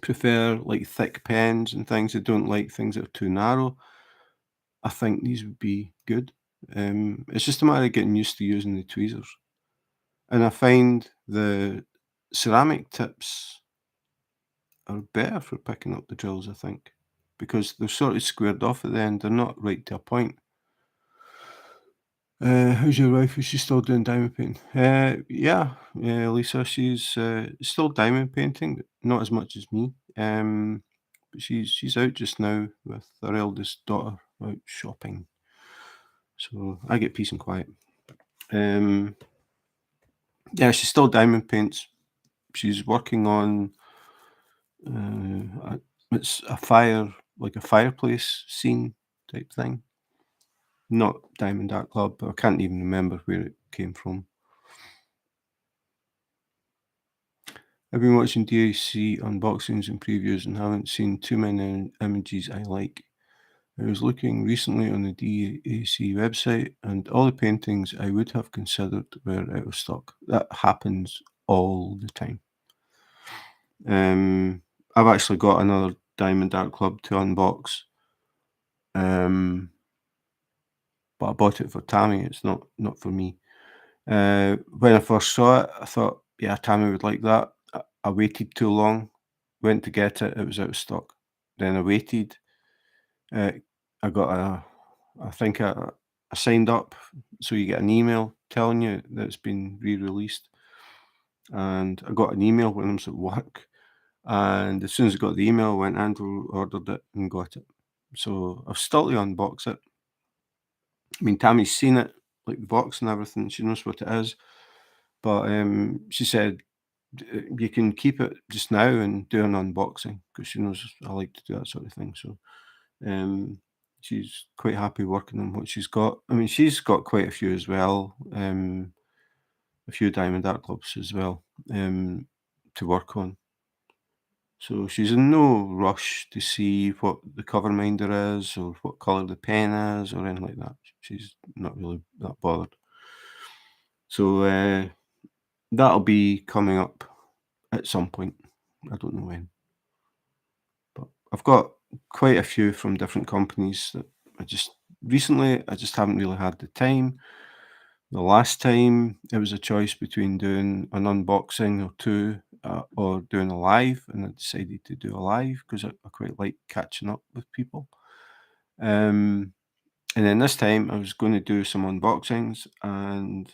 prefer like thick pens and things, that don't like things that are too narrow, I think these would be good. It's just a matter of getting used to using the tweezers. And I find the ceramic tips are better for picking up the drills, I think, because they're sort of squared off at the end. They're not right to a point. How's your wife? Is she still doing diamond painting? Yeah, Lisa, she's still diamond painting, but not as much as me. But she's out just now with her eldest daughter out shopping, so I get peace and quiet. Yeah, she still diamond paints. She's working on it's a fireplace scene type thing. Not Diamond Art Club, but I can't even remember where it came from. I've been watching DAC unboxings and previews and haven't seen too many images I like. I was looking recently on the DAC website and all the paintings I would have considered were out of stock. That happens all the time. I've actually got another Diamond Art Club to unbox. But I bought it for Tammy. It's not for me. When I first saw it, I thought, yeah, Tammy would like that. I waited too long, went to get it, it was out of stock. Then I waited. I got I think I signed up, so you get an email telling you that it's been re-released. And I got an email when I was at work, And as soon as I got the email, I went and ordered it and got it. So I've still to unbox it. I mean, Tammy's seen it, like the box and everything. She knows what it is. But she said you can keep it just now and do an unboxing because she knows I like to do that sort of thing. So um, she's quite happy working on what she's got. I mean, she's got quite a few as well, a few Diamond Art Clubs as well to work on. So she's in no rush to see what the cover minder is or what colour the pen is or anything like that. She's not really that bothered. So that'll be coming up at some point. I don't know when. But I've got quite a few from different companies that I just haven't really had the time. The last time it was a choice between doing an unboxing or two or doing a live, and I decided to do a live because I quite like catching up with people. Um, and then this time I was going to do some unboxings, and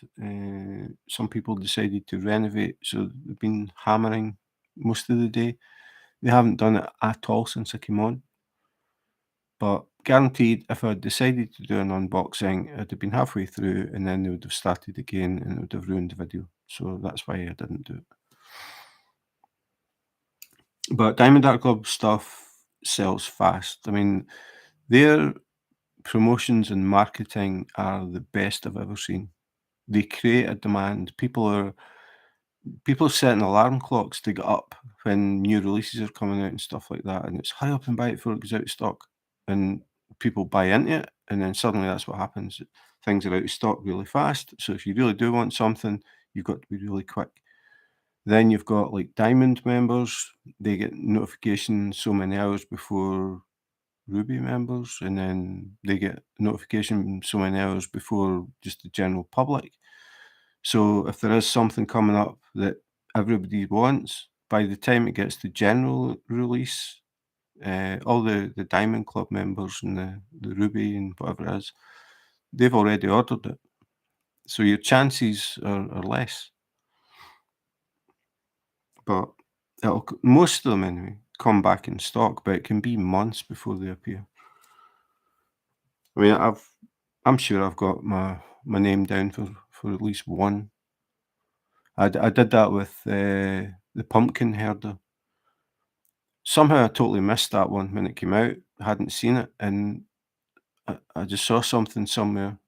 some people decided to renovate, so they've been hammering most of the day. They haven't done it at all since I came on. But guaranteed, if I'd decided to do an unboxing, I'd have been halfway through and then they would have started again and it would have ruined the video. So that's why I didn't do it. But Diamond Art Club stuff sells fast. I mean, their promotions and marketing are the best I've ever seen. They create a demand. People are setting alarm clocks to get up when new releases are coming out and stuff like that, and it's hurry up and buy it before it goes out of stock. And people buy into it, and then suddenly that's what happens. Things are out of stock really fast. So if you really do want something, you've got to be really quick. Then you've got like Diamond members, they get notification so many hours before Ruby members, and then they get notification so many hours before just the general public. So if there is something coming up that everybody wants, by the time it gets to general release, all the Diamond Club members and the Ruby and whatever it is, they've already ordered it. So your chances are less. But most of them anyway come back in stock, but it can be months before they appear. I mean, I'm sure I've got my name down for at least one. I did that with the Pumpkin Herder. Somehow I totally missed that one when it came out. I hadn't seen it, and I just saw something somewhere.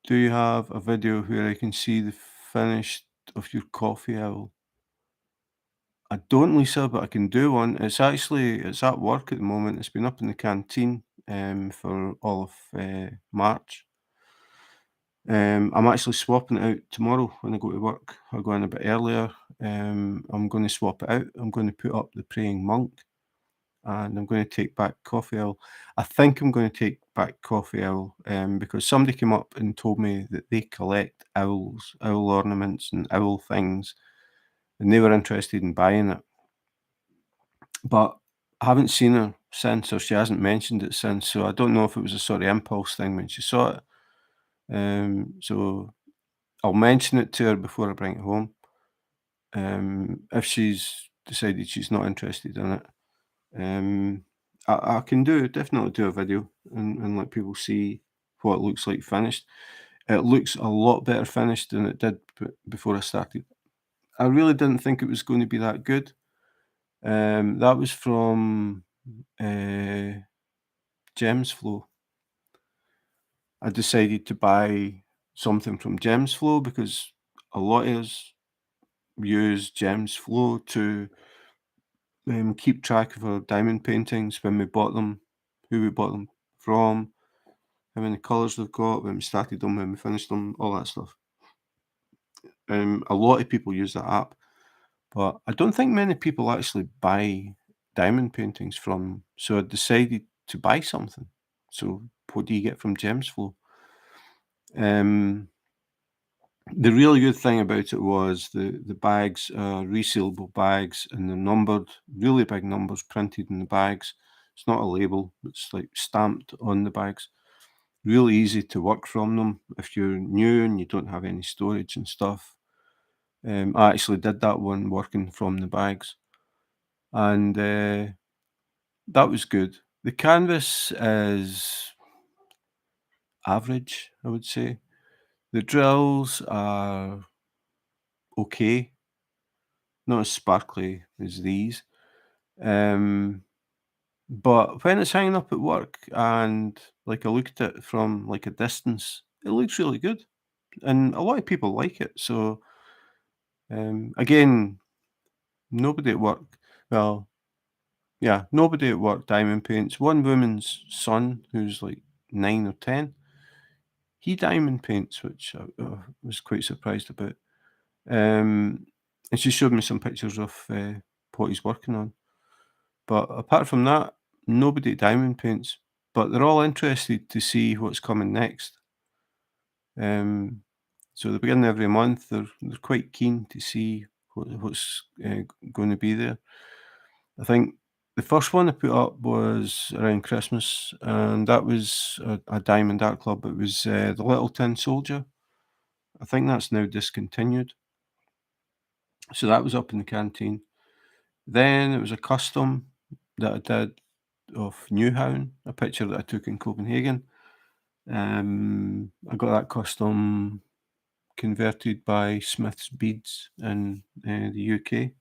Do you have a video where I can see the finish of your coffee owl? I don't, Lisa, but I can do one. It's at work at the moment. It's been up in the canteen for all of March. I'm actually swapping it out tomorrow when I go to work. I'll go in a bit earlier. I'm going to swap it out. I'm going to put up the praying monk, and I'm going to take back Coffee Owl. I think I'm going to take back Coffee Owl because somebody came up and told me that they collect owls, owl ornaments, and owl things, and they were interested in buying it. But I haven't seen her since, or she hasn't mentioned it since, so I don't know if it was a sort of impulse thing when she saw it. So I'll mention it to her before I bring it home. If she's decided she's not interested in it, I can definitely do a video and let people see what it looks like finished. It looks a lot better finished than it did before I started. I really didn't think it was going to be that good. That was from Gems Flow. I decided to buy something from Gems Flow because a lot of us use Gems Flow to keep track of our diamond paintings, when we bought them, who we bought them from, how many colours they've got, when we started them, when we finished them, all that stuff. A lot of people use that app, but I don't think many people actually buy diamond paintings from them. So I decided to buy something. So what do you get from Gems Flow? The really good thing about it was the bags are resealable bags, and they're numbered, really big numbers printed in the bags. It's not a label, it's like stamped on the bags. Really easy to work from them if you're new and you don't have any storage and stuff. I actually did that one working from the bags, and that was good. The canvas is average, I would say. The drills are okay, not as sparkly as these. Um, but when it's hanging up at work and like I looked at it from like a distance, it looks really good. And a lot of people like it. So again, nobody at work, well, yeah, nobody at work diamond paints. One woman's son, who's like 9 or 10, he diamond paints, which I was quite surprised about. Um, and she showed me some pictures of what he's working on. But apart from that, nobody diamond paints. But they're all interested to see what's coming next. So the beginning of every month, they're quite keen to see what's going to be there. I think the first one I put up was around Christmas, and that was a Diamond Art Club. It was the Little Tin Soldier. I think that's now discontinued. So that was up in the canteen. Then it was a custom that I did of Newhound, a picture that I took in Copenhagen. I got that custom converted by Smith's Beads in the UK.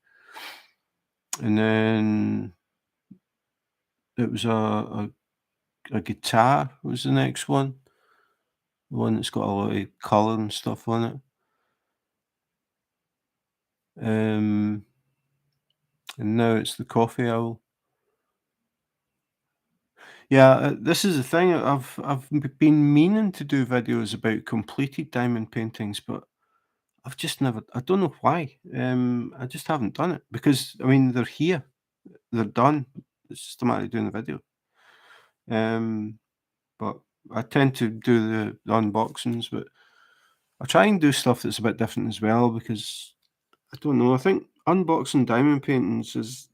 And then it was a guitar was the next one. The one that's got a lot of colour and stuff on it. And now it's the coffee owl. Yeah, this is the thing. I've been meaning to do videos about completed diamond paintings, but I've just never. I don't know why. I just haven't done it because I mean they're here, they're done. It's just a matter of doing the video. But I tend to do the unboxings, but I try and do stuff that's a bit different as well because I don't know. I think unboxing diamond paintings is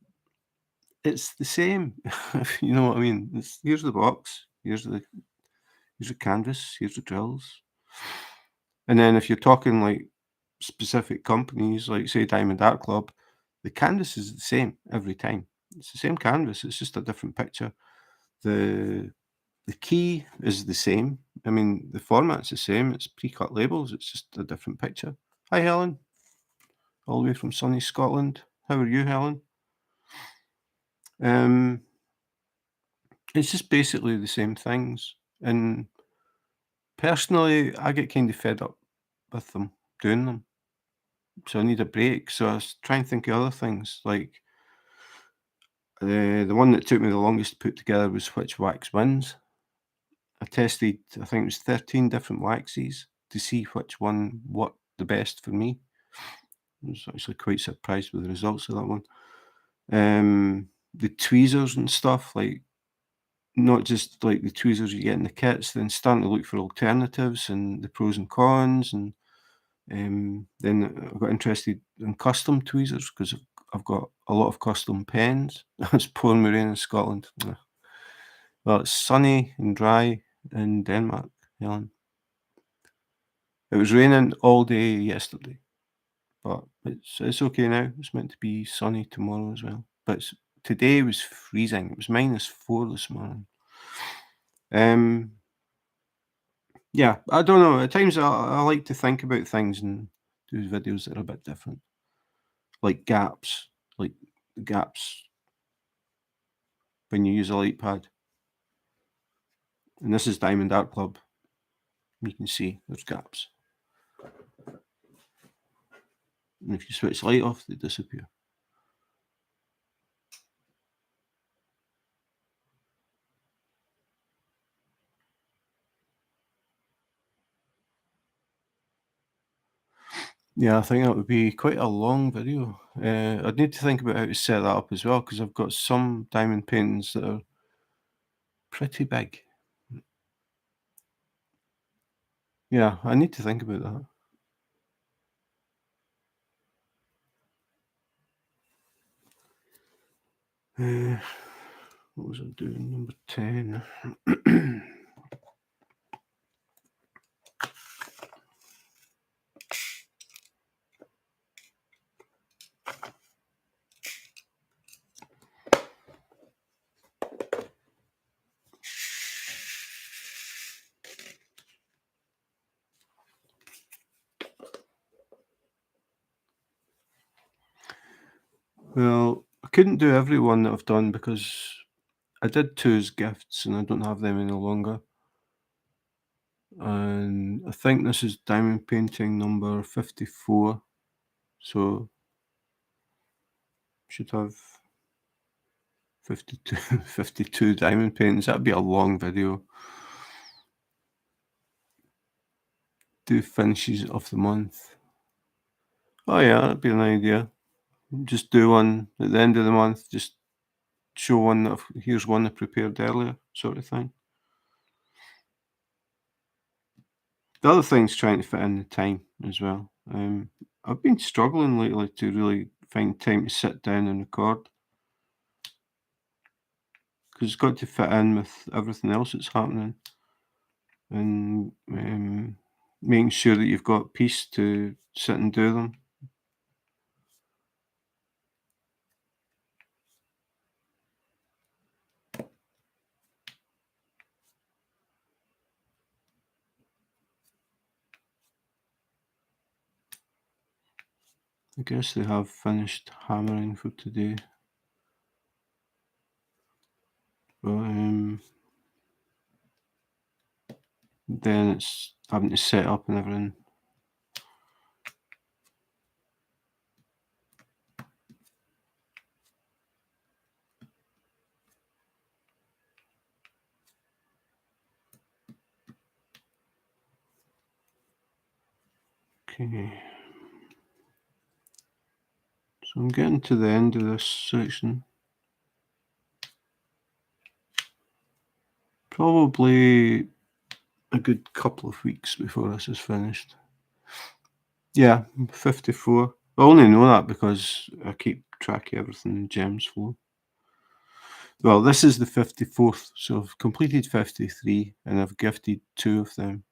it's the same. If you know what I mean. Here's the box. Here's the canvas. Here's the drills. And then if you're talking like specific companies, like say Diamond Art Club, the canvas is the same every time. It's the same canvas. It's just a different picture. The the key is the same. I mean, the format's the same. It's pre-cut labels. It's just a different picture. Hi, Helen, all the way from sunny Scotland. How are you, Helen? Um, it's just basically the same things. And personally, I get kind of fed up with them doing them. So I need a break. So I was trying to think of other things. Like the one that took me the longest to put together was Which Wax Wins. I tested, I think it was 13 different waxes to see which one worked the best for me. I was actually quite surprised with the results of that one. The tweezers and stuff, like not just like the tweezers you get in the kits, then starting to look for alternatives and the pros and cons. And then I got interested in custom tweezers because I've got a lot of custom pens. It's pouring me rain in Scotland. Well, it's sunny and dry in Denmark, Helen. It was raining all day yesterday, but it's okay now. It's meant to be sunny tomorrow as well. But today was freezing. It was -4 this morning. Yeah, I don't know. At times I like to think about things and do videos that are a bit different, like gaps, like gaps when you use a light pad. And this is Diamond Art Club. You can see there's gaps. And if you switch light off, they disappear. Yeah, I think that would be quite a long video. I'd need to think about how to set that up as well because I've got some diamond paintings that are pretty big. Yeah, I need to think about that. What was I doing? Number 10. Well, I couldn't do every one that I've done because I did 2 as gifts and I don't have them any longer. And I think this is diamond painting number 54. So should have 52, 52 diamond paintings. That'd be a long video. Do finishes of the month. Oh yeah, that'd be an idea. Just do one at the end of the month. Just show one that here's one I prepared earlier, sort of thing. The other thing's trying to fit in the time as well. I've been struggling lately to really find time to sit down and record because it's got to fit in with everything else that's happening and making sure that you've got peace to sit and do them. I guess they have finished hammering for today. But then it's having to set up and everything. Okay. So I'm getting to the end of this section. Probably a good couple of weeks before this is finished. Yeah, 54. I only know that because I keep track of everything in Gems Flow. Well, this is the 54th, so I've completed 53 and I've gifted 2 of them.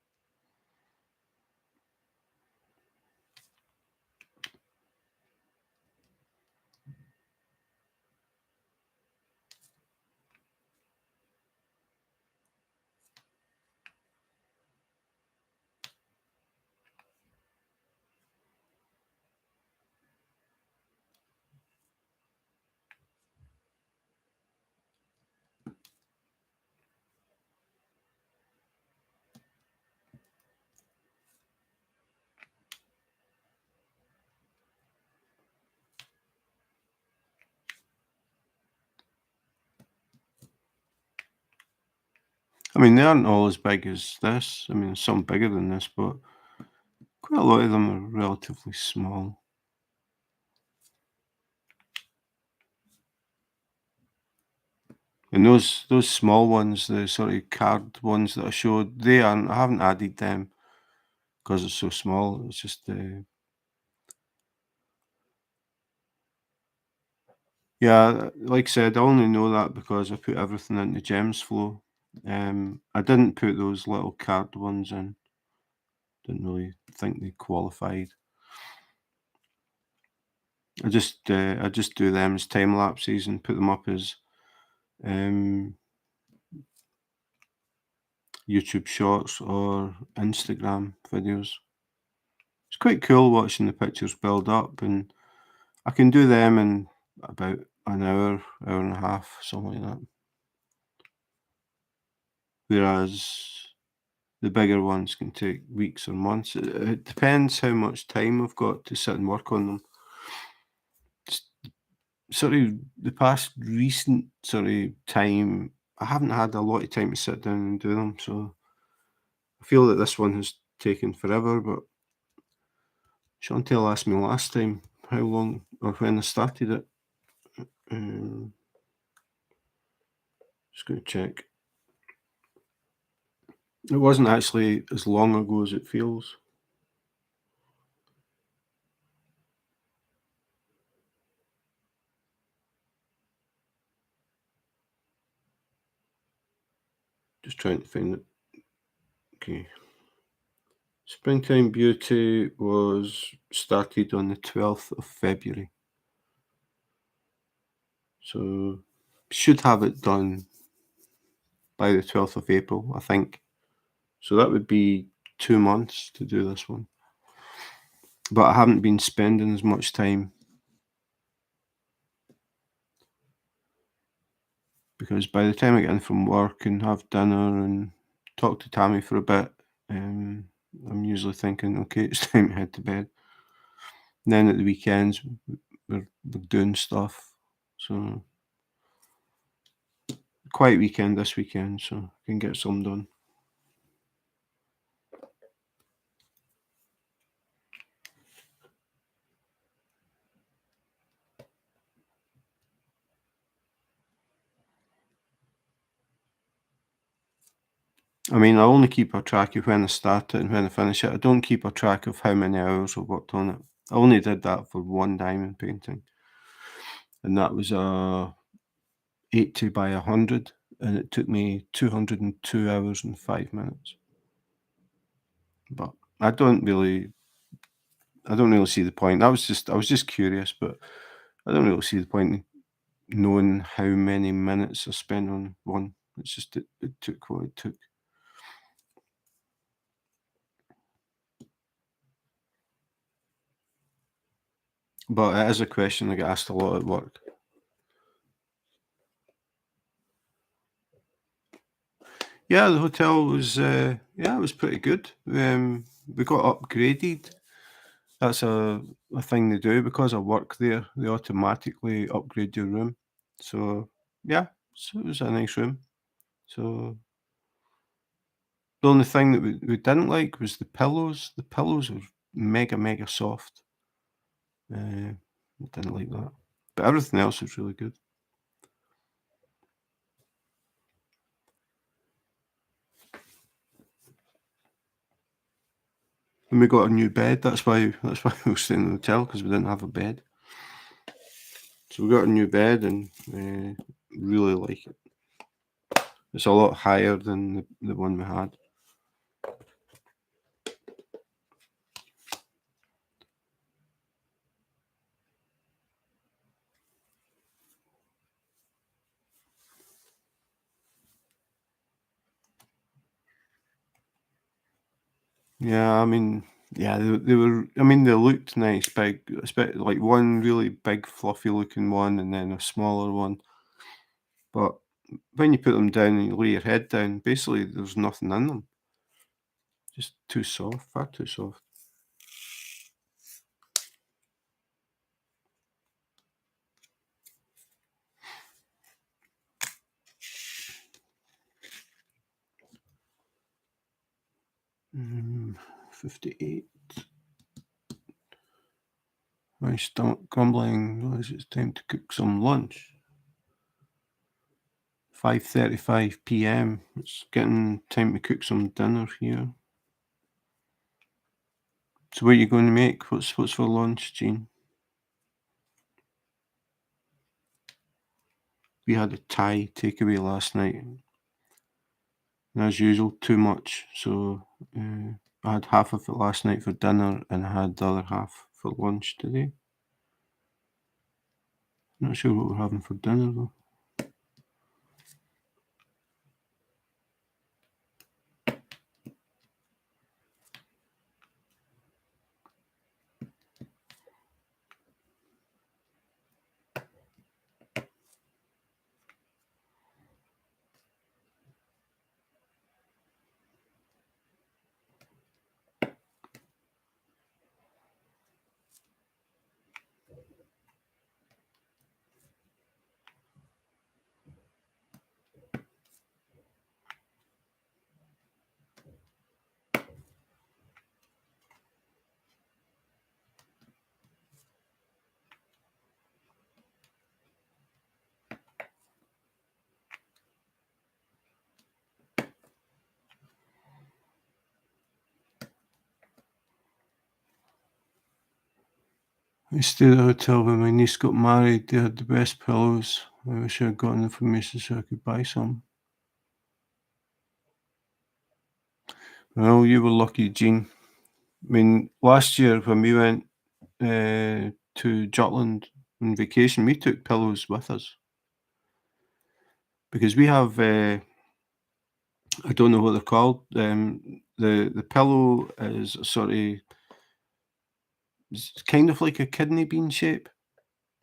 I mean, they aren't all as big as this. I mean, some bigger than this, but quite a lot of them are relatively small. And those small ones, the sort of card ones that I showed, they aren't. I haven't added them because it's so small. It's just yeah, like I said, I only know that because I put everything into Gems Flow. I didn't put those little card ones in. Didn't really think they qualified. I just do them as time lapses and put them up as YouTube Shorts or Instagram videos. It's quite cool watching the pictures build up, and I can do them in about an hour, hour and a half, something like that. Whereas the bigger ones can take weeks or months. It depends how much time I've got to sit and work on them. Sort of the past recent sort of time, I haven't had a lot of time to sit down and do them, so I feel that this one has taken forever, but Chantel asked me last time how long or when I started it. Just going to check. It wasn't actually as long ago as it feels. Just trying to find it. Okay. Springtime Beauty was started on the 12th of February. So should have it done by the 12th of April, I think. So that would be 2 months to do this one. But I haven't been spending as much time because by the time I get in from work and have dinner and talk to Tammy for a bit, I'm usually thinking, okay, it's time to head to bed. And then at the weekends, we're doing stuff. So, quiet weekend this weekend, so I can get some done. I mean, I only keep a track of when I start it and when I finish it. I don't keep a track of how many hours I worked on it. I only did that for one diamond painting, and that was a 80 by 100, and it took me 202 hours and 5 minutes. But I don't really see the point. I was just curious, but I don't really see the point in knowing how many minutes I spent on one. It's just it took what it took. But it is a question I get asked a lot at work. Yeah, the hotel was yeah, it was pretty good. We got upgraded. That's a thing they do because I work there. They automatically upgrade your room. So yeah, so it was a nice room. So the only thing that we didn't like was the pillows. The pillows were mega soft. I didn't like that. But everything else was really good. And we got a new bed. That's why we were staying in the hotel, because we didn't have a bed. So we got a new bed and really like it. It's a lot higher than the one we had. Yeah, I mean, yeah, they were. I mean, they looked nice, big, like one really big, fluffy looking one, and then a smaller one. But when you put them down and you lay your head down, basically there's nothing in them. Just too soft, far too soft. 58. My stomach grumbling. Realize it's time to cook some lunch. 5:35 p.m. It's getting time to cook some dinner here. So what are you going to make? What's for lunch, Jean? We had a Thai takeaway last night, and as usual, too much. So I had half of it last night for dinner, and I had the other half for lunch today. Not sure what we're having for dinner though. I stayed at a hotel when my niece got married. They had the best pillows. I wish I had gotten information so I could buy some. Well, you were lucky, Jean. I mean, last year when we went to Jutland on vacation, we took pillows with us because we have I don't know what they're called. The pillow is a sort of, it's kind of like a kidney bean shape.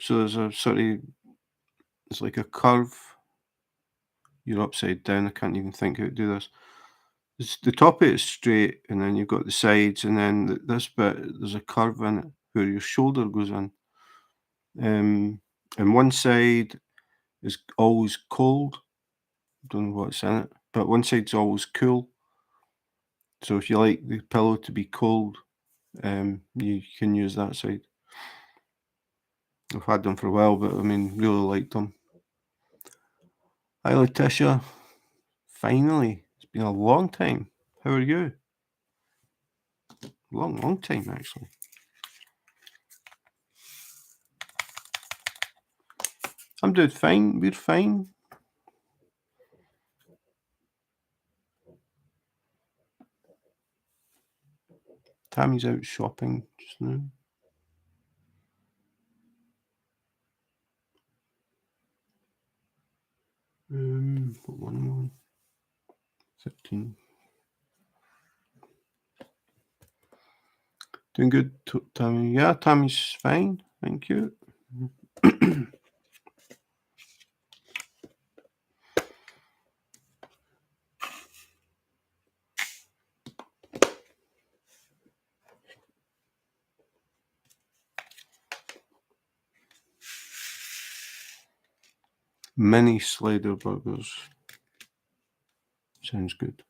So there's a sort of, it's like a curve you're upside down. I can't even think how to do this. The top of it's straight, and then you've got the sides, and then this bit, there's a curve in it where your shoulder goes in. And one side is always cold. Don't know what's in it, but one side's always cool. So if you like the pillow to be cold, you can use that side. I've had them for a while, but I mean, really liked them. Hi, Letitia. Finally, it's been a long time. How are you? Long time, actually. I'm doing fine. We're fine. Tammy's out shopping just now. Put one more. 13. Doing good, Tammy. Yeah, Tammy's fine. Thank you. Mini slider burgers. Sounds good.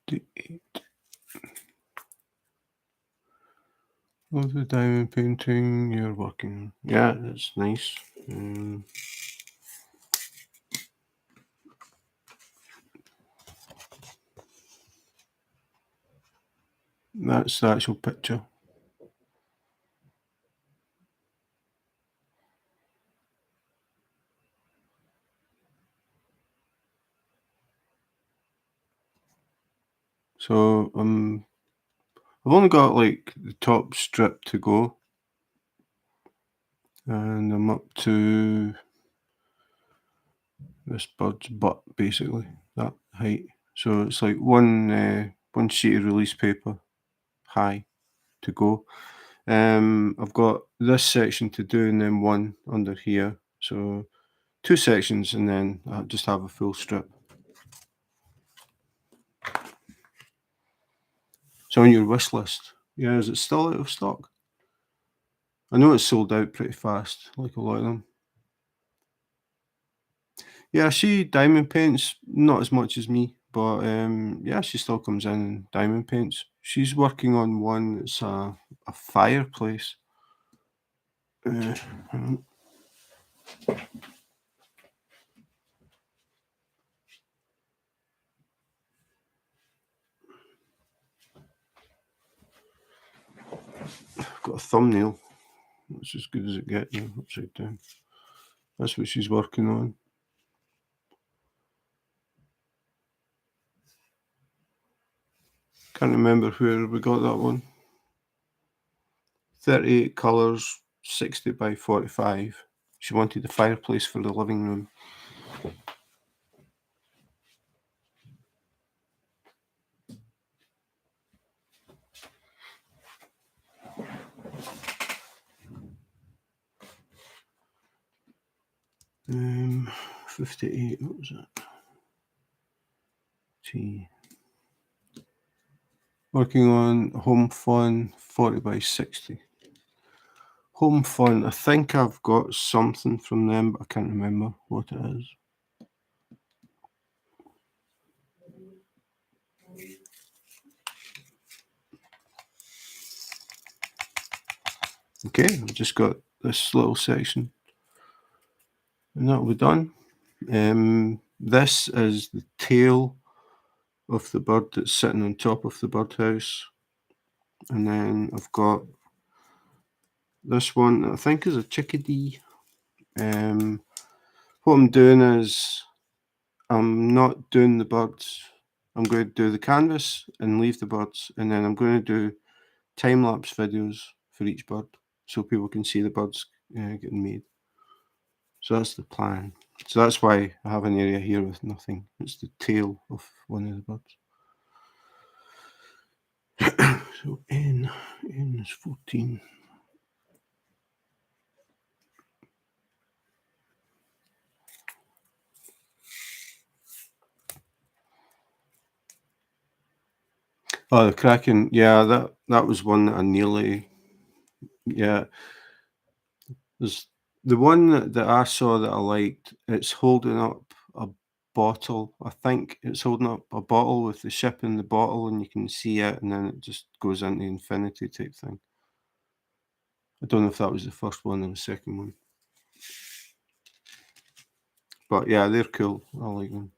$58. Love the diamond painting you're working. Yeah, that's nice. That's the actual picture. So I've only got like the top strip to go, and I'm up to this bird's butt, basically, that height. So it's like one sheet of release paper high to go. I've got this section to do, and then one under here. So 2 sections, and then I'll just have a full strip. So on your wish list, yeah, is it still out of stock? I know it's sold out pretty fast, like a lot of them. Yeah, she diamond paints, not as much as me, but yeah, she still comes in and diamond paints. She's working on one that's a fireplace. Hang on. I've got a thumbnail. That's as good as it gets, upside down. That's what she's working on. Can't remember where we got that one. 38 colours, 60 by 45. She wanted the fireplace for the living room. 58, what was that? T. Working on Home Fun 40 by 60. Home Fun, I think I've got something from them, but I can't remember what it is. Okay, I've just got this little section, and that'll be done. This is the tail of the bird that's sitting on top of the birdhouse, and then I've got this one that I think is a chickadee. What I'm doing is I'm not doing the birds. I'm going to do the canvas and leave the birds, and then I'm going to do time-lapse videos for each bird so people can see the birds getting made. So that's the plan. So that's why I have an area here with nothing. It's the tail of one of the birds. So N is 14. Oh, the Kraken. Yeah, that was one that I nearly. Yeah, there's the one that I saw that I liked. It's holding up a bottle. I think it's holding up a bottle with the ship in the bottle, and you can see it, and then it just goes into infinity type thing. I don't know if that was the first one or the second one. But yeah, they're cool. I like them.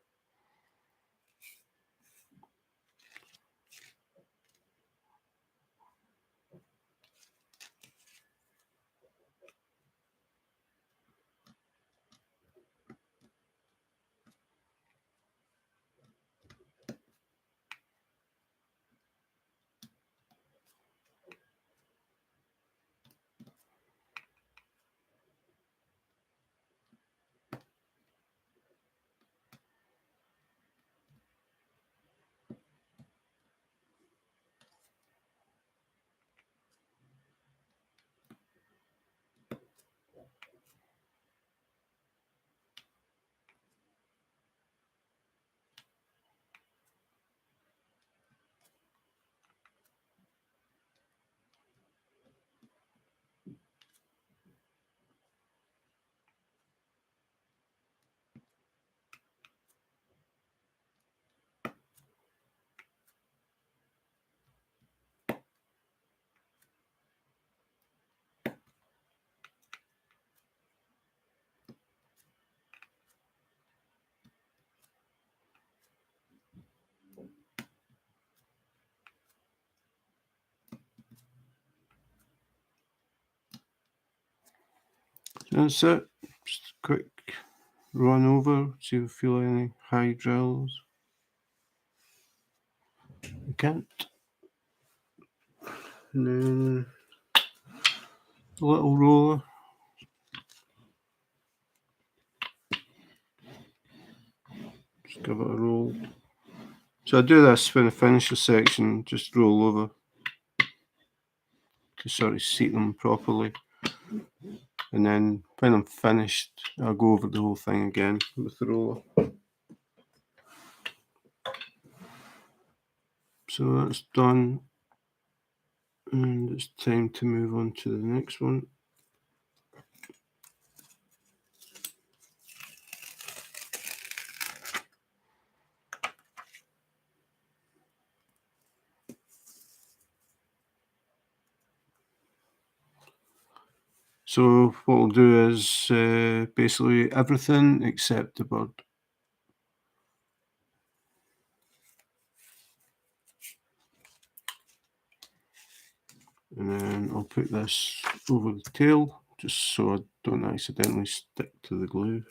That's it. Just a quick run over, see if we feel any high drills. We can't. And then a little roller. Just give it a roll. So I do this when I finish a section, just roll over to sort of seat them properly. And then when I'm finished, I'll go over the whole thing again with the roller. So that's done. And it's time to move on to the next one. So what we'll do is basically everything except the bird. And then I'll put this over the tail just so I don't accidentally stick to the glue.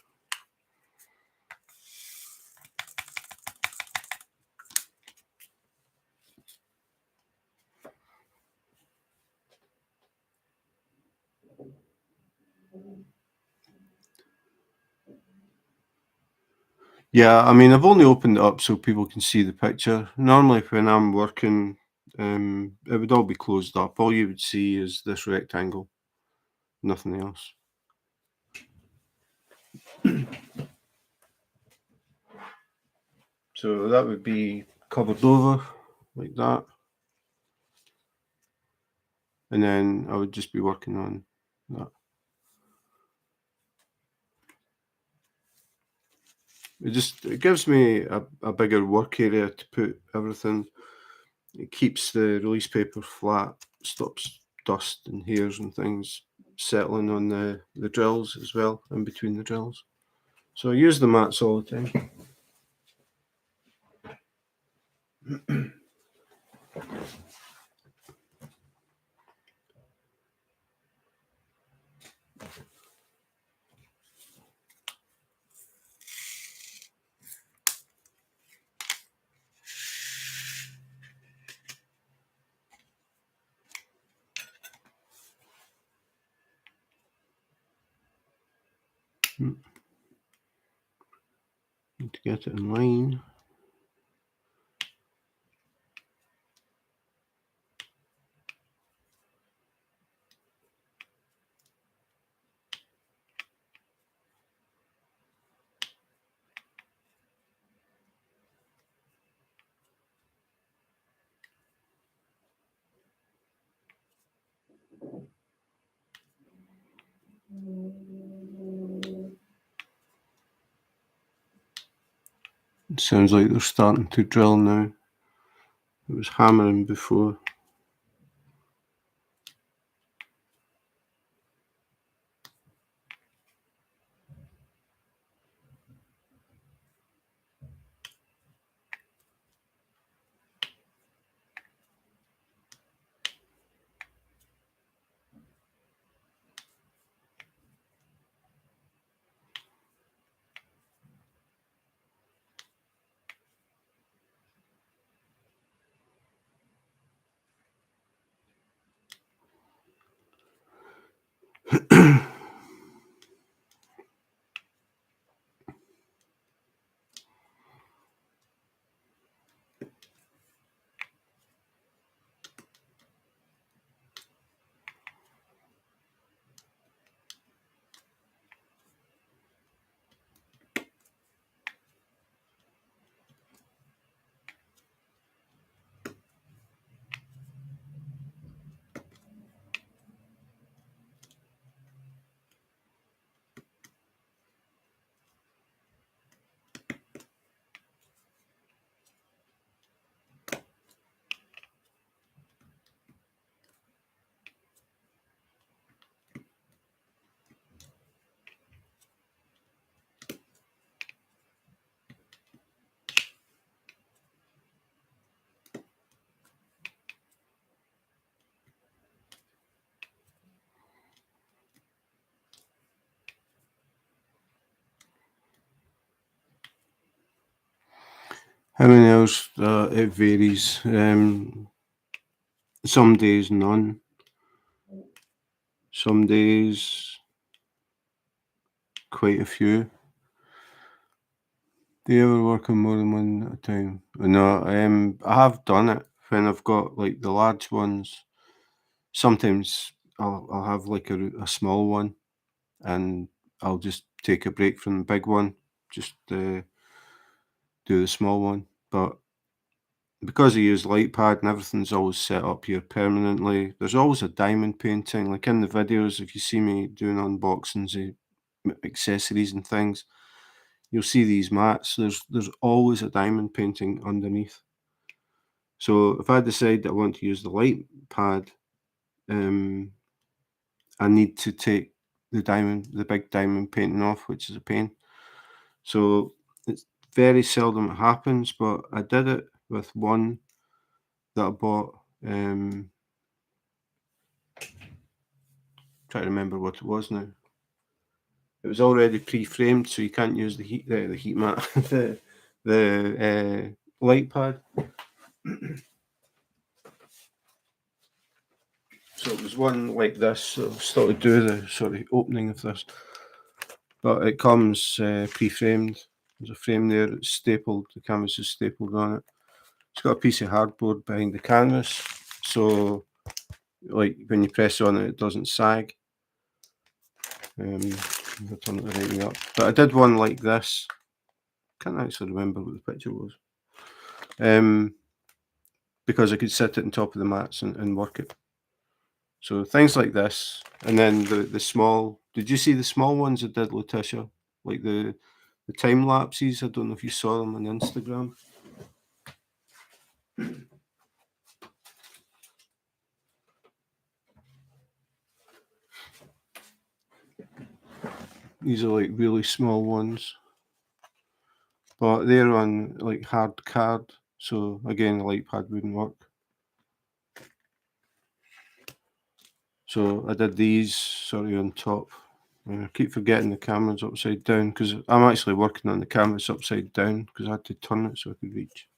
Yeah, I mean, I've only opened it up so people can see the picture. Normally when I'm working, it would all be closed up. All you would see is this rectangle, nothing else. So that would be covered over like that. And then I would just be working on that. It gives me a bigger work area to put everything. It keeps the release paper flat, stops dust and hairs and things settling on the drills as well, in between the drills. So I use the mats all the time. Need to get it in line. It sounds like they're starting to drill now. It was hammering before. How many hours? It varies. Some days none. Some days quite a few. Do you ever work on more than one at a time? No, I have done it when I've got like the large ones. Sometimes I'll have like a small one, and I'll just take a break from the big one, just do the small one. But because I use LightPad and everything's always set up here permanently, there's always a diamond painting. Like in the videos, if you see me doing unboxings of accessories and things, you'll see these mats. There's always a diamond painting underneath. So if I decide that I want to use the LightPad, I need to take the big diamond painting off, which is a pain. So it's very seldom it happens, but I did it with one that I bought. Try to remember what it was now. It was already pre-framed, so you can't use the heat mat, the LightPad. So it was one like this. So I still to do the sort of opening of this, but it comes pre-framed. There's a frame there. It's stapled. The canvas is stapled on it. It's got a piece of hardboard behind the canvas, so like when you press on it, it doesn't sag. I'll turn it right way up. But I did one like this. Can't actually remember what the picture was. because I could sit it on top of the mats and work it. So things like this, and then the small. Did you see the small ones I did, Letitia? Like the time lapses. I don't know if you saw them on Instagram. These are like really small ones, but they're on like hard card. So again, the light pad wouldn't work. So I did these sort of on top. I keep forgetting the camera's upside down because I'm actually working on the canvas upside down because I had to turn it so I could reach.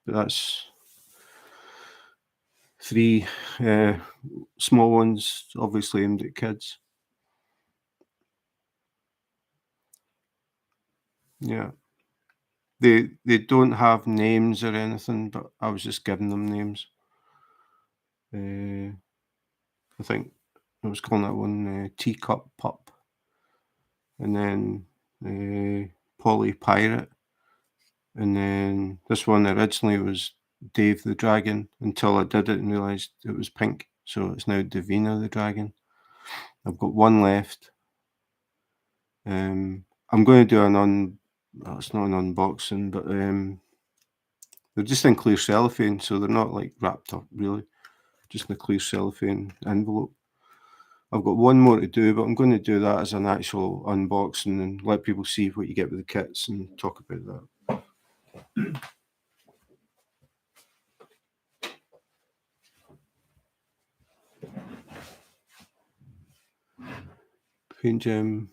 But that's 3 small ones, obviously aimed at kids. Yeah. They don't have names or anything, but I was just giving them names. I think I was calling that one Teacup Pup, and then Polly Pirate, and then this one originally was Dave the Dragon until I did it and realised it was pink, so it's now Davina the Dragon. I've got one left. I'm going to do it's not an unboxing, but they're just in clear cellophane, so they're not like wrapped up really, just in a clear cellophane envelope. I've got one more to do, but I'm going to do that as an actual unboxing and let people see what you get with the kits and talk about that. Paint Gem.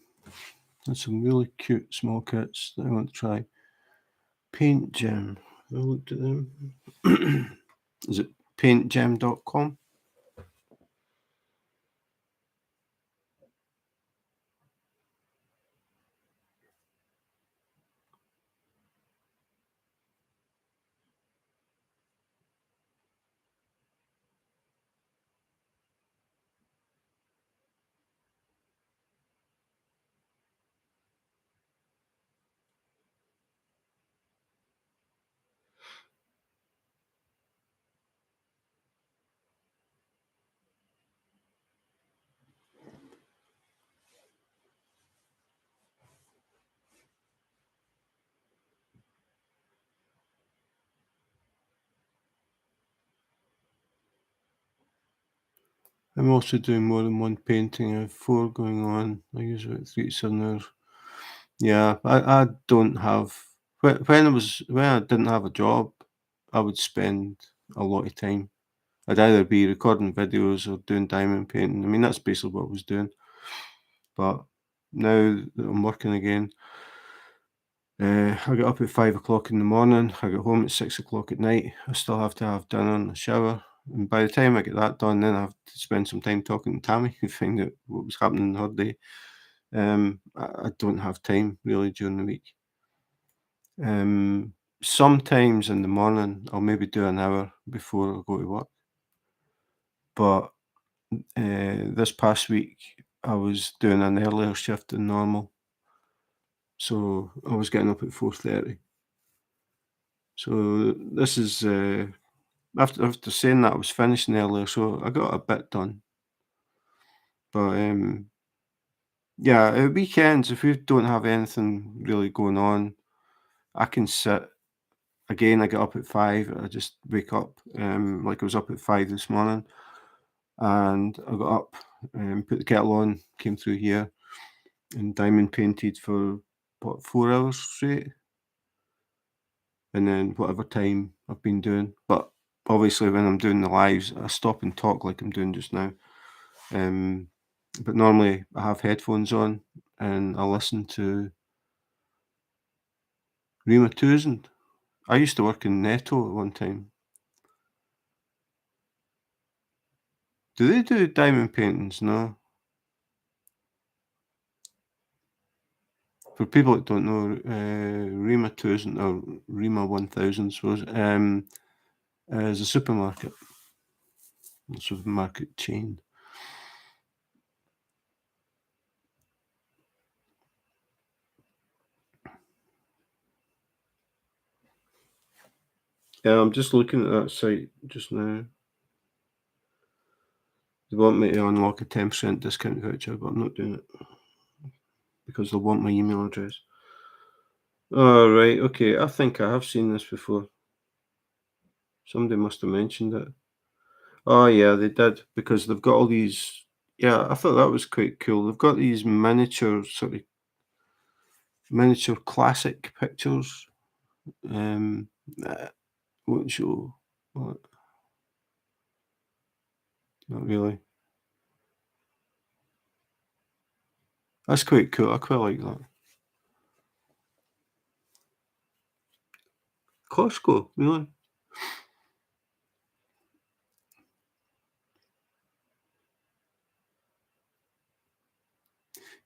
There's some really cute small kits that I want to try. Paint Gem. I looked at them. Is it paintgem.com? I'm also doing more than one painting. I have 4 going on. I use about 3 to 7 hours. Yeah, I don't have when I didn't have a job, I would spend a lot of time. I'd either be recording videos or doing diamond painting. I mean, that's basically what I was doing. But now that I'm working again, I get up at 5 o'clock in the morning. I get home at 6 o'clock at night. I still have to have dinner and a shower. And by the time I get that done, then I have to spend some time talking to Tammy and find out what was happening in her day. I don't have time really during the week. Sometimes in the morning, I'll maybe do an hour before I go to work. But this past week, I was doing an earlier shift than normal. So I was getting up at 4:30. So this is after saying that I was finishing earlier, so I got a bit done. But yeah, at weekends if we don't have anything really going on, I can sit. Again, I get up at 5. I just wake up. Like I was up at 5 this morning, and I got up and put the kettle on, came through here, and diamond painted for what 4 hours straight, and then whatever time I've been doing. But obviously, when I'm doing the lives, I stop and talk like I'm doing just now. But normally, I have headphones on and I listen to Rema 1000. I used to work in Netto at one time. Do they do diamond paintings? No. For people that don't know, Rema 1000 or Rema 1000 suppose, is a supermarket chain. Yeah, I'm just looking at that site just now. They want me to unlock a 10% discount voucher, but I'm not doing it because they'll want my email address. Oh, right, okay. I think I have seen this before. Somebody must have mentioned it. Oh, yeah, they did because they've got all these. Yeah, I thought that was quite cool. They've got these miniature classic pictures. Um, uh, won't show. What? Not really. That's quite cool. I quite like that. Costco, really?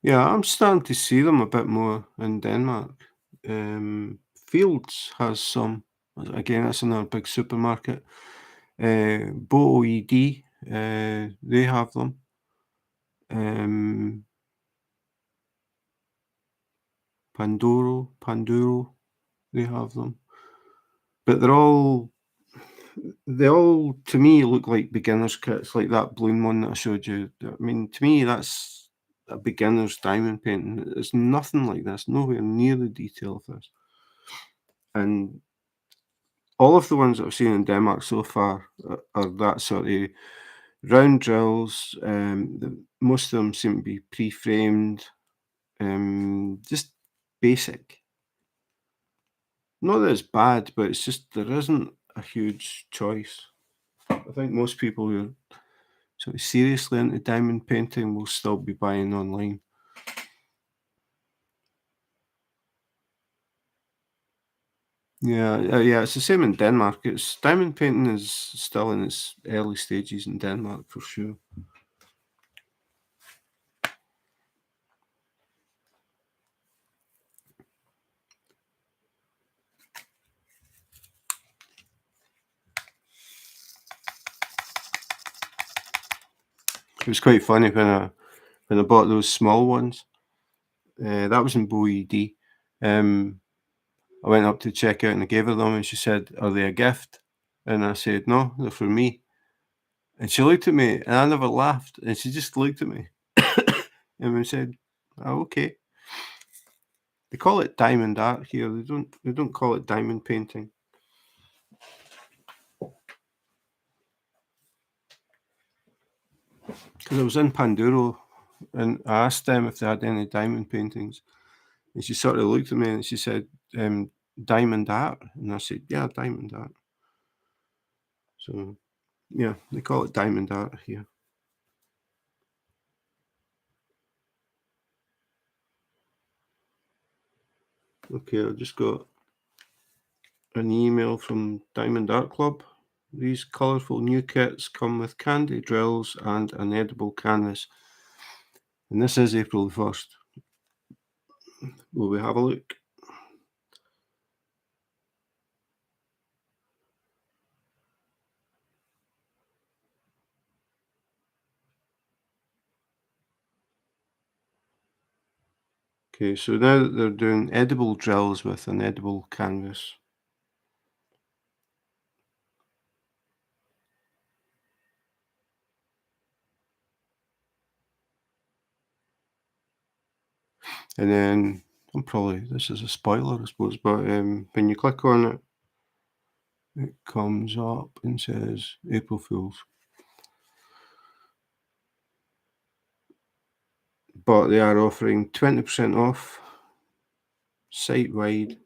Yeah, I'm starting to see them a bit more in Denmark. Fields has some. Again, that's another big supermarket. BOED, they have them. Um, Panduro, they have them. But they all, to me, look like beginner's kits, like that balloon one that I showed you. I mean, to me, that's a beginner's diamond painting. It's nothing like this, nowhere near the detail of this. And all of the ones that I've seen in Denmark so far are that sort of round drills. Most of them seem to be pre-framed, just basic. Not that it's bad, but it's just there isn't a huge choice. I think most people who are sort of seriously into diamond painting will still be buying online. Yeah, yeah, it's the same in Denmark. It's diamond painting is still in its early stages in Denmark for sure. It was quite funny when I bought those small ones. That was in BoED. I went up to check out and I gave her them, and she said, "Are they a gift?" And I said, "No, they're for me." And she looked at me, and I never laughed, and she just looked at me, and we said, "Oh, okay." They call it diamond art here. They don't call it diamond painting. Because I was in Panduro, and I asked them if they had any diamond paintings, and she sort of looked at me and she said, "Diamond art," and I said, "Yeah, diamond art." So yeah, they call it diamond art here. Okay, I just got an email from Diamond Art Club. These colourful new kits come with candy drills and an edible canvas. And this is April the 1st. Will we have a look? Okay, so now that they're doing edible drills with an edible canvas. And then this is a spoiler, I suppose, but when you click on it, it comes up and says April Fools. But they are offering 20% off site wide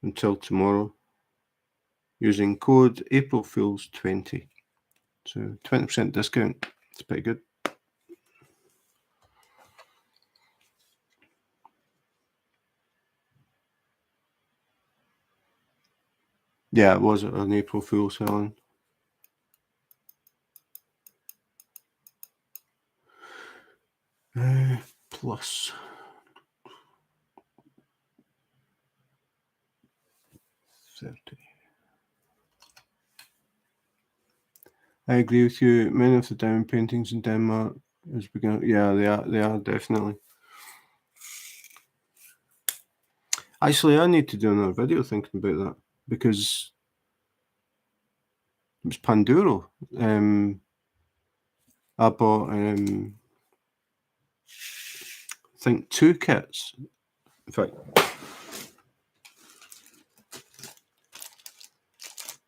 until tomorrow using code AprilFools20. So 20% discount. It's pretty good. Yeah, it was an April Fool selling. Plus 30. I agree with you. Many of the diamond paintings in Denmark is beginning. Yeah, they are definitely. Actually, I need to do another video thinking about that. because it was Panduro. I bought, I think 2 kits. In fact,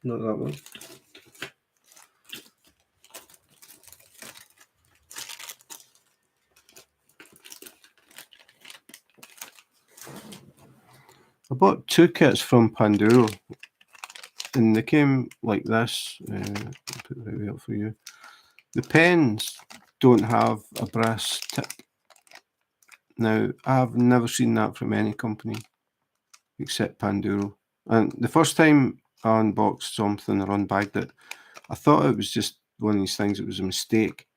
not that one. I bought 2 kits from Panduro, and they came like this. Put the right up for you. The pens don't have a brass tip. Now, I've never seen that from any company except Panduro. And the first time I unboxed something or unbagged it, I thought it was just one of these things, it was a mistake.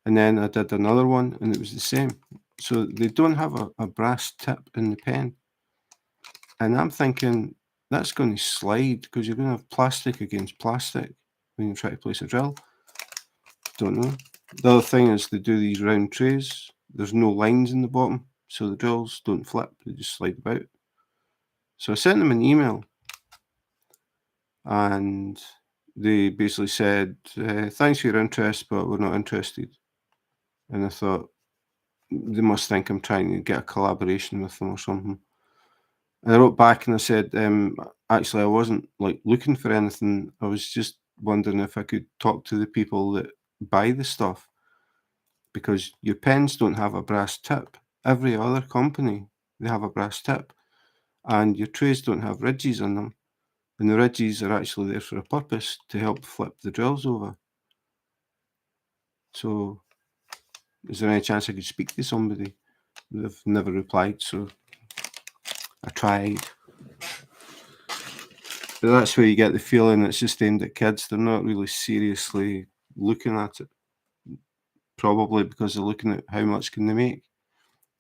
And then I did another one and it was the same. So they don't have a brass tip in the pen. And I'm thinking that's going to slide because you're going to have plastic against plastic when you try to place a drill. Don't know. The other thing is they do these round trays. There's no lines in the bottom, so the drills don't flip, they just slide about. So I sent them an email and they basically said, thanks for your interest, but we're not interested. And I thought, they must think I'm trying to get a collaboration with them or something. And I wrote back and I said, actually, I wasn't like looking for anything. I was just wondering if I could talk to the people that buy the stuff, because your pens don't have a brass tip. Every other company, they have a brass tip, and your trays don't have ridges on them. And the ridges are actually there for a purpose, to help flip the drills over. So is there any chance I could speak to somebody? They've never replied, so I tried. But that's where you get the feeling it's just aimed at kids. They're not really seriously looking at it. Probably because they're looking at how much can they make.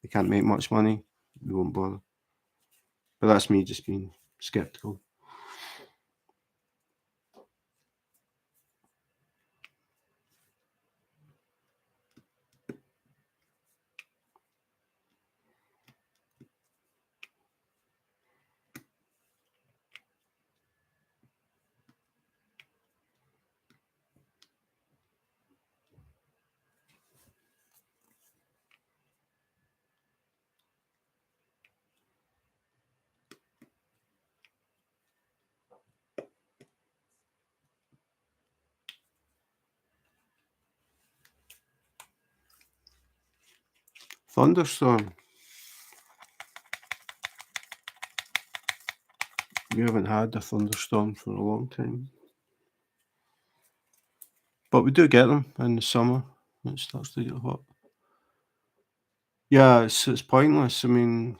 They can't make much money, they won't bother. But that's me just being skeptical. Thunderstorm. We haven't had a thunderstorm for a long time. But we do get them in the summer when it starts to get hot. Yeah, it's pointless. I mean,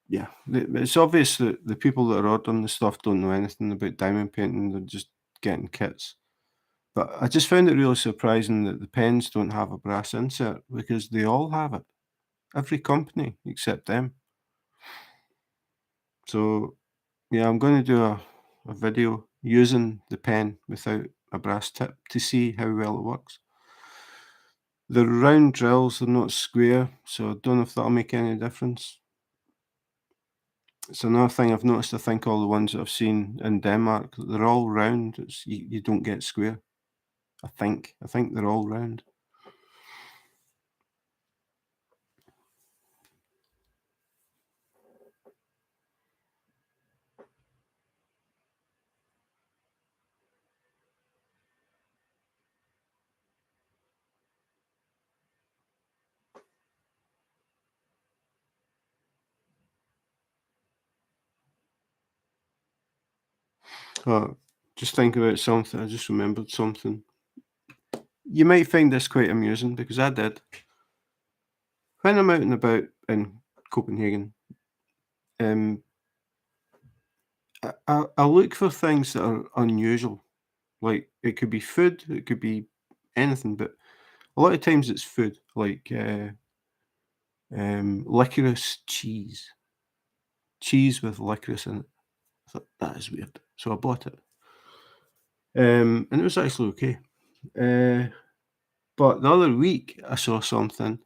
yeah, it's obvious that the people that are ordering the stuff don't know anything about diamond painting. They're just getting kits. But I just found it really surprising that the pens don't have a brass insert, because they all have it. Every company except them. So yeah, I'm going to do a video using the pen without a brass tip to see how well it works. The round drills are not square, so I don't know if that'll make any difference. It's another thing I've noticed. I think all the ones that I've seen in Denmark, they're all round. You don't get square. I think they're all round. Just think about something. I just remembered something. You might find this quite amusing, because I did. When I'm out and about in Copenhagen, I look for things that are unusual. Like, it could be food, it could be anything, but a lot of times it's food, like licorice cheese. Cheese with licorice in it. I thought, that is weird. So I bought it. And it was actually okay. But the other week I saw something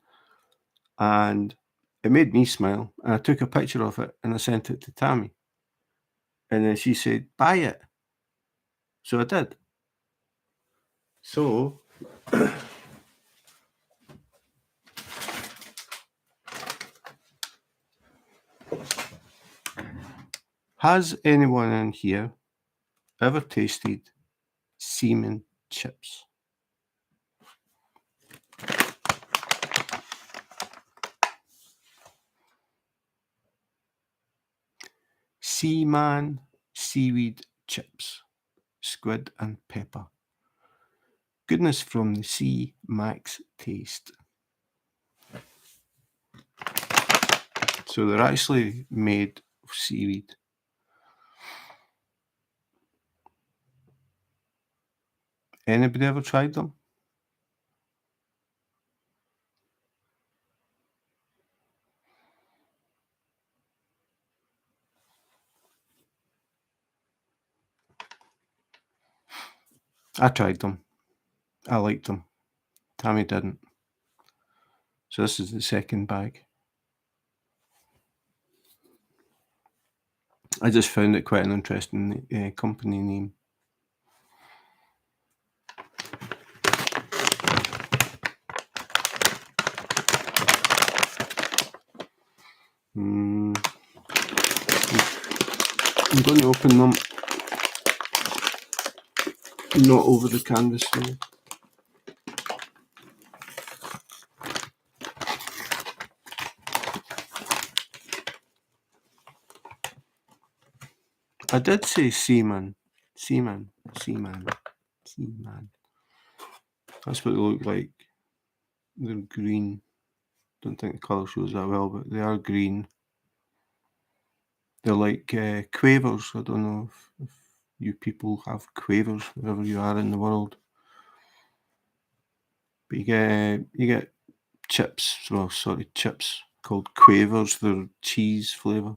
and it made me smile. And I took a picture of it and I sent it to Tammy. And then she said, buy it. So I did. So has anyone in here ever tasted seaman chips? Seaman seaweed chips, squid and pepper. Goodness from the sea, max taste. So they're actually made of seaweed. Anybody ever tried them? I tried them. I liked them. Tammy didn't. So this is the second bag. I just found it quite an interesting company name. I'm going to open them not over the canvas though. I did say seaman. Seaman. Seaman. Seaman. That's what they look like. They're green. Don't think the colour shows that well, but they are green. They're like quavers. I don't know if you people have quavers wherever you are in the world. But you get chips. Well, sorry, chips called quavers. They're cheese flavour.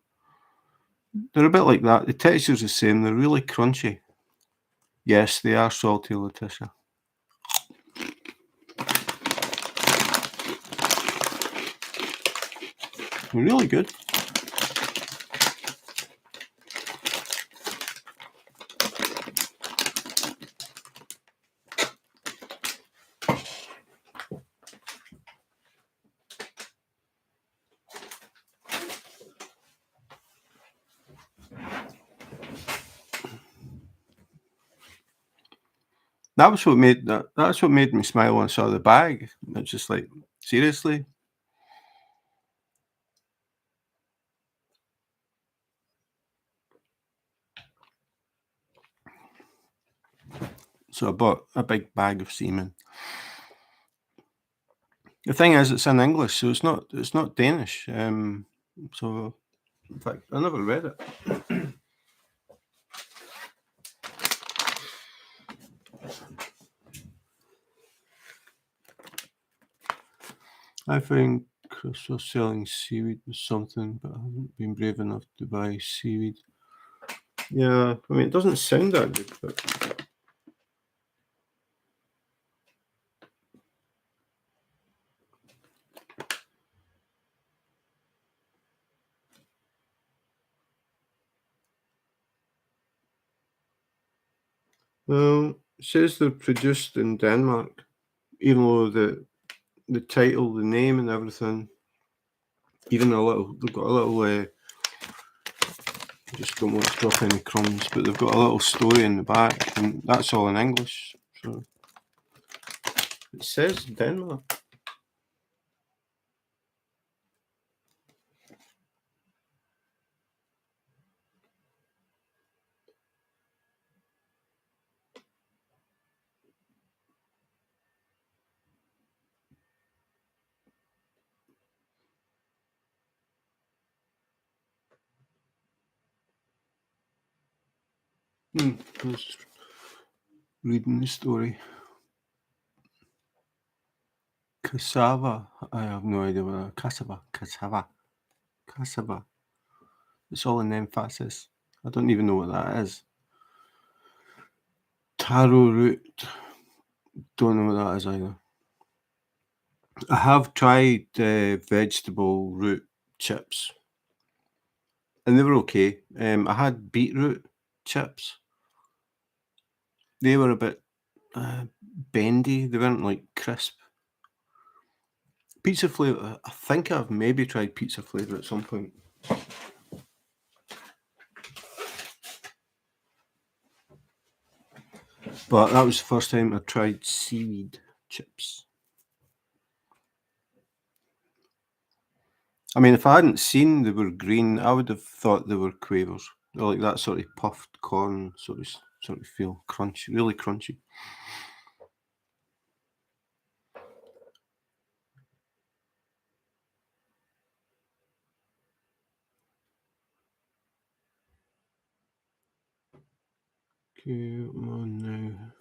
They're a bit like that. The texture's the same. They're really crunchy. Yes, they are salty, Letitia. They're really good. That's what made me smile when I saw the bag. It's just like, seriously? So I bought a big bag of seamen. The thing is, it's in English, so it's not Danish. So in fact, I never read it. I think Chris was selling seaweed with something, but I haven't been brave enough to buy seaweed. Yeah, I mean, it doesn't sound that good, but well, it says they're produced in Denmark, even though the title, the name, and everything, even they've got a little. Just don't want to drop any crumbs, but they've got a little story in the back, and that's all in English. So it says Denmark. Just reading the story. Cassava. I have no idea what cassava. It's all in emphasis. I don't even know what that is. Taro root. Don't know what that is either. I have tried vegetable root chips, and they were okay. I had beetroot chips. They were a bit bendy. They weren't like crisp. Pizza flavour. I think I've maybe tried pizza flavour at some point. But that was the first time I tried seaweed chips. I mean, if I hadn't seen they were green, I would have thought they were quavers. They're like that sort of puffed corn sort of feel. Crunchy, really crunchy. Okay, come on now.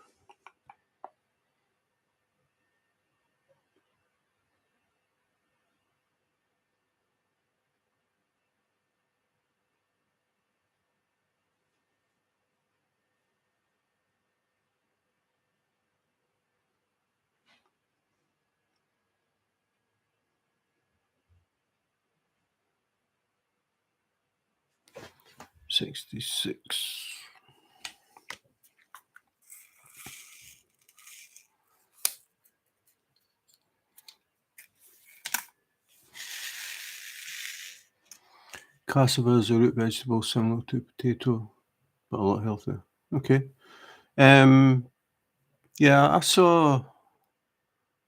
$66. Cassava is a root vegetable similar to potato, but a lot healthier. Okay. Yeah, I saw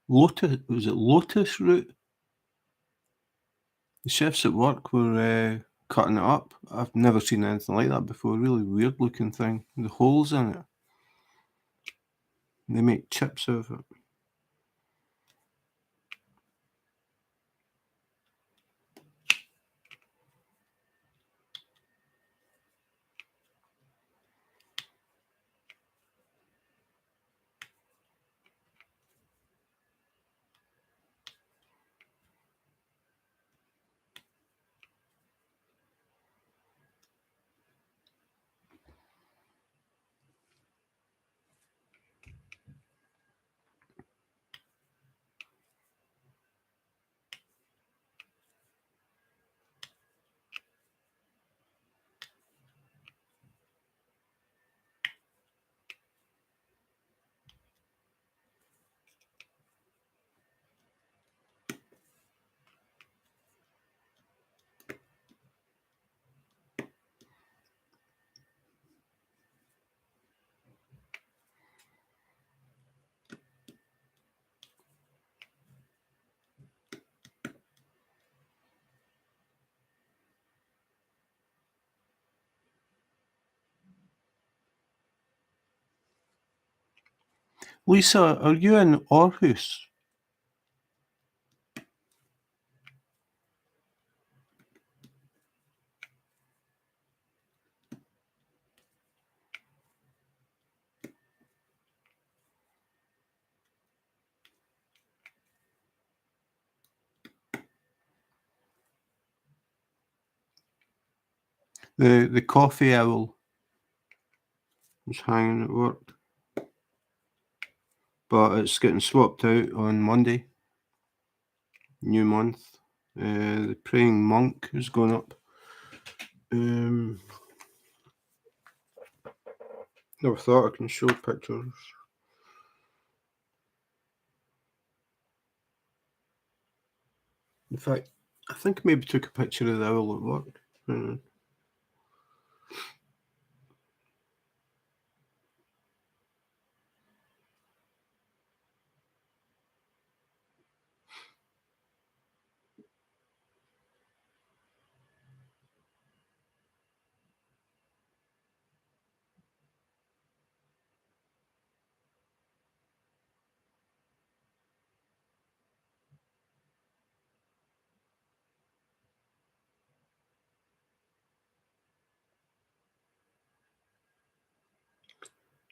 lotus. Was it lotus root? The chefs at work were cutting it up. I've never seen anything like that before. Really weird looking thing. The holes in it. They make chips out of it. Lisa, are you in Aarhus? The coffee owl was hanging at work, but it's getting swapped out on Monday. New month. The praying monk has gone up. Never thought I can show pictures. In fact, I think I maybe took a picture of the owl at work.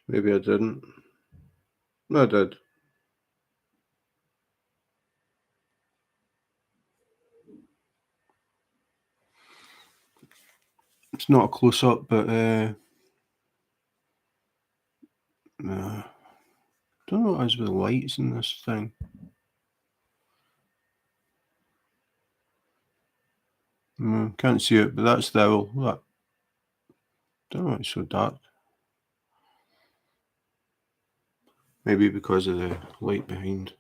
Maybe I didn't. No, I did. It's not a close up, but don't know what it is with the lights in this thing. Can't see it, but that's the owl. That, don't know why it's so dark. Maybe because of the light behind.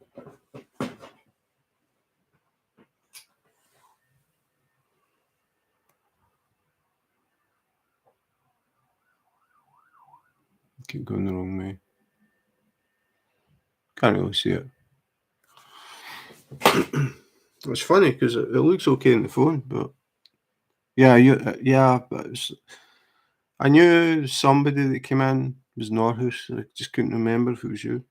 Keep going the wrong way. Can't really see it. It's funny because it looks okay on the phone, but yeah, but I knew somebody that came in was Norhus. I just couldn't remember if it was you.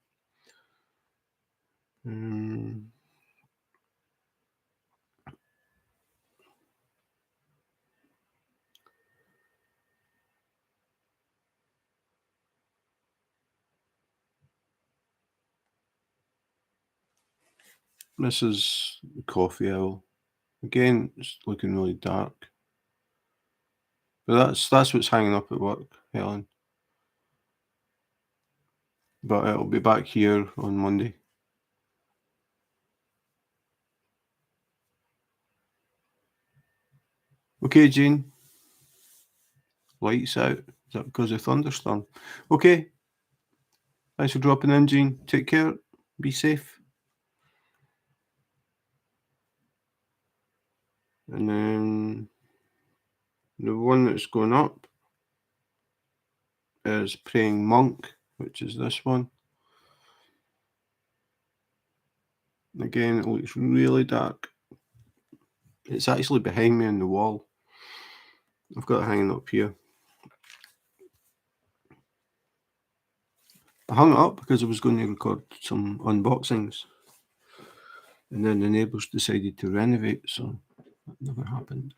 This is the coffee owl. Again, it's looking really dark. But that's what's hanging up at work, Helen. But it'll be back here on Monday. Okay, Jean. Lights out. Is that because of thunderstorm? Okay. Thanks for dropping in, Jean. Take care. Be safe. And then the one that's going up is Praying Monk, which is this one. Again, it looks really dark. It's actually behind me on the wall. I've got it hanging up here. I hung it up because I was going to record some unboxings. And then the neighbours decided to renovate, so that never happened.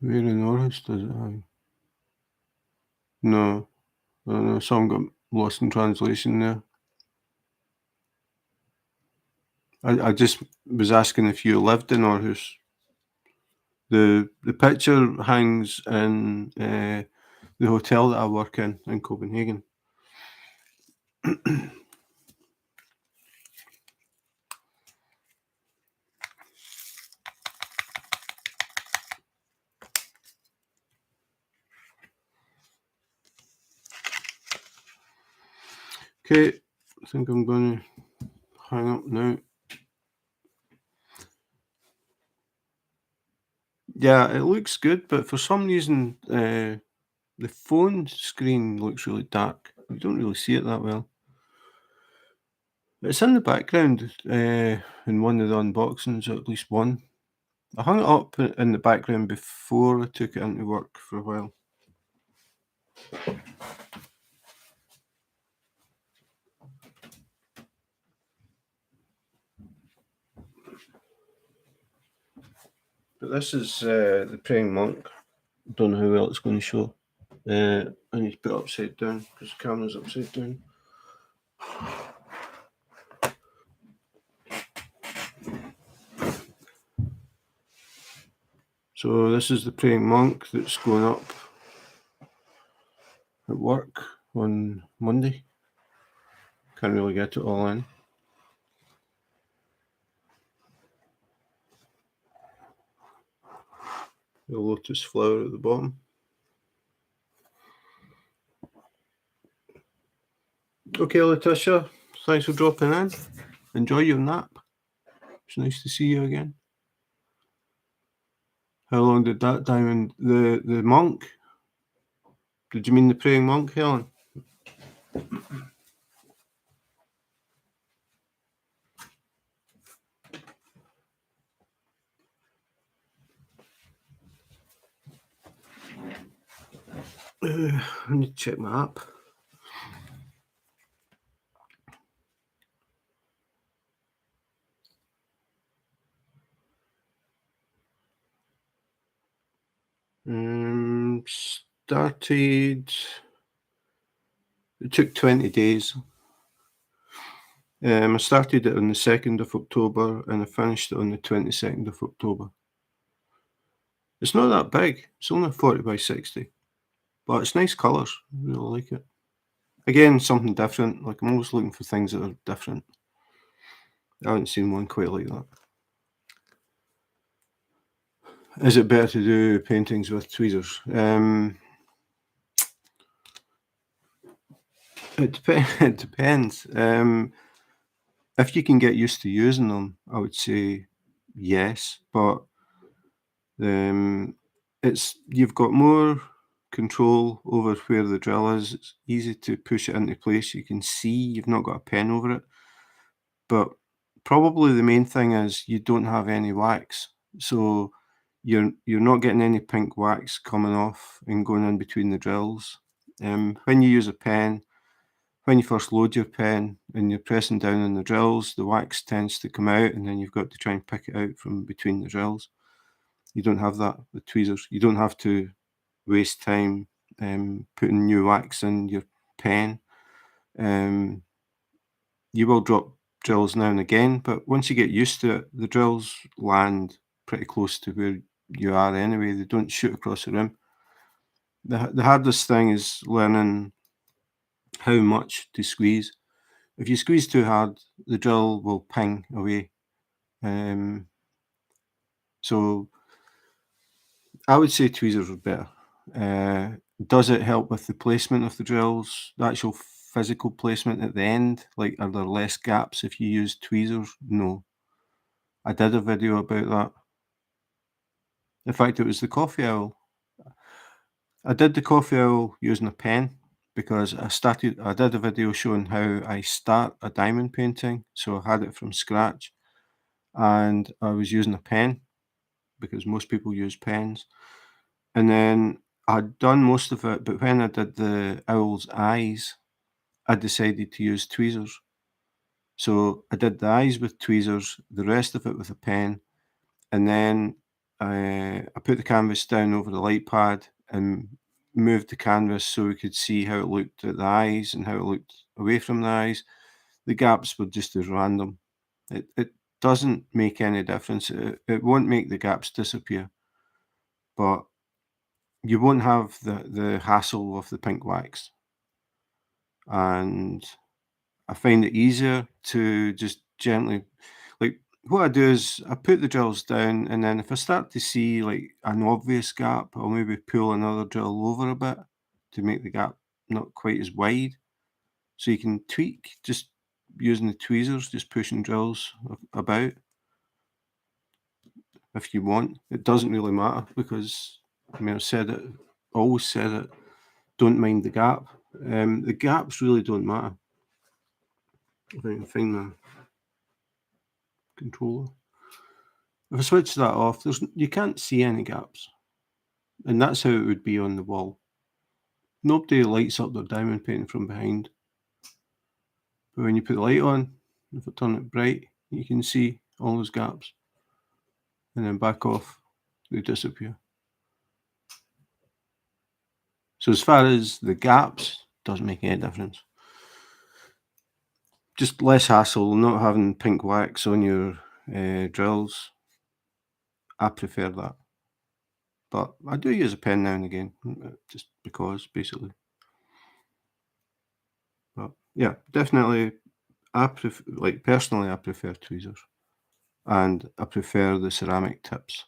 Where in Norris does it hang? No, I don't know. Some got lost in translation there. I just was asking if you lived in Aarhus. The picture hangs in the hotel that I work in Copenhagen. Okay, I think I'm going to hang up now. Yeah, it looks good, but for some reason, the phone screen looks really dark. You don't really see it that well. It's in the background in one of the unboxings, or at least one. I hung it up in the background before I took it into work for a while. But this is the Praying Monk. Don't know how well it's going to show. I need to put it upside down because the camera's upside down. So this is the Praying Monk that's going up at work on Monday. Can't really get it all in. The lotus flower at the bottom. Okay, Letitia, thanks for dropping in. Enjoy your nap. It's nice to see you again. How long did that diamond, the monk? Did you mean the Praying Monk, Helen? I need to check my app. Started. It took 20 days. I started it on the 2nd of October and I finished it on the 22nd of October. It's not that big. It's only 40 by 60, but it's nice colours. I really like it. Again, something different. Like, I'm always looking for things that are different. I haven't seen one quite like that. Is it better to do paintings with tweezers? It it depends. If you can get used to using them, I would say yes, but you've got more control over where the drill is. It's easy to push it into place. You can see you've not got a pen over it. But probably the main thing is you don't have any wax. So you're not getting any pink wax coming off and going in between the drills. When you use a pen, when you first load your pen and you're pressing down on the drills, the wax tends to come out and then you've got to try and pick it out from between the drills. You don't have that with tweezers. You don't have to waste time putting new wax in your pen. You will drop drills now and again, but once you get used to it, the drills land pretty close to where you are anyway. They don't shoot across the rim. The hardest thing is learning how much to squeeze. If you squeeze too hard, the drill will ping away. So I would say tweezers are better. Does it help with the placement of the drills, the actual physical placement at the end? Like, are there less gaps if you use tweezers? No. I did a video about that. In fact, it was the coffee owl. I did the coffee owl using a pen because I did a video showing how I start a diamond painting. So I had it from scratch and I was using a pen because most people use pens. And then I'd done most of it, but when I did the owl's eyes, I decided to use tweezers. So I did the eyes with tweezers, the rest of it with a pen, and then I put the canvas down over the light pad and moved the canvas so we could see how it looked at the eyes and how it looked away from the eyes. The gaps were just as random. It doesn't make any difference. It won't make the gaps disappear, but you won't have the hassle of the pink wax. And I find it easier to just gently, like, what I do is I put the drills down, and then if I start to see like an obvious gap, I'll maybe pull another drill over a bit to make the gap not quite as wide. So you can tweak just using the tweezers, just pushing drills about if you want. It doesn't really matter because, I mean, always said it, don't mind the gap. The gaps really don't matter. If I can find the controller. If I switch that off, you can't see any gaps. And that's how it would be on the wall. Nobody lights up their diamond painting from behind. But when you put the light on, if I turn it bright, you can see all those gaps. And then back off, they disappear. So as far as the gaps, doesn't make any difference. Just less hassle, not having pink wax on your drills. I prefer that. But I do use a pen now and again, just because, basically. But yeah, definitely, personally, I prefer tweezers. And I prefer the ceramic tips.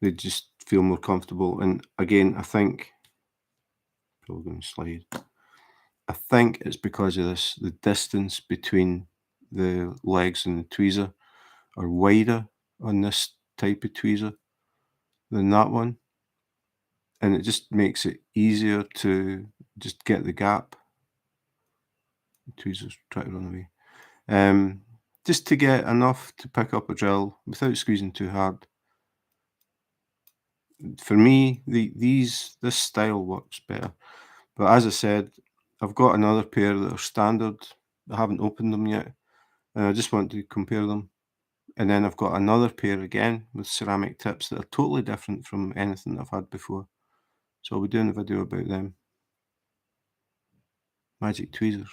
They just feel more comfortable. And again, I think, probably going to slide. I think it's because of this, the distance between the legs and the tweezer are wider on this type of tweezer than that one. And it just makes it easier to just get the gap. The tweezers try to run away. Just to get enough to pick up a drill without squeezing too hard. for me, this style works better. But as I said, I've got another pair that are standard. I haven't opened them yet, and I just want to compare them. And then I've got another pair again with ceramic tips that are totally different from anything I've had before. So I'll be doing a video about them. Magic tweezers.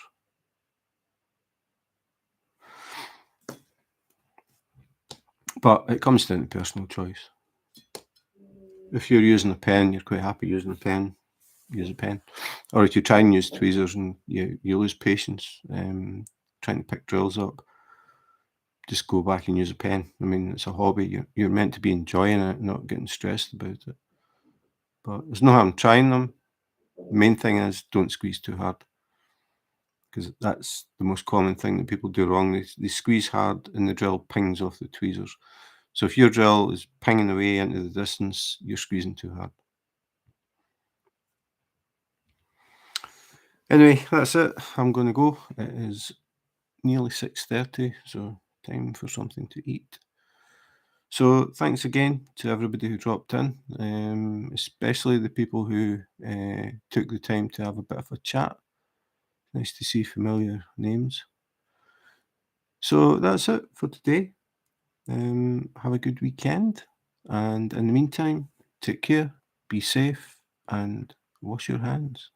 But it comes down to personal choice. If you're using a pen, you're quite happy using a pen, use a pen. Or if you try and use tweezers and you lose patience trying to pick drills up, just go back and use a pen. I mean, it's a hobby. You're meant to be enjoying it, not getting stressed about it. But there's no harm trying them. The main thing is don't squeeze too hard, because that's the most common thing that people do wrong. They squeeze hard and the drill pings off the tweezers. So if your drill is pinging away into the distance, you're squeezing too hard. Anyway, that's it. I'm going to go. It is nearly 6:30, so time for something to eat. So thanks again to everybody who dropped in, especially the people who took the time to have a bit of a chat. Nice to see familiar names. So that's it for today. Have a good weekend, and in the meantime, take care, be safe, and wash your hands.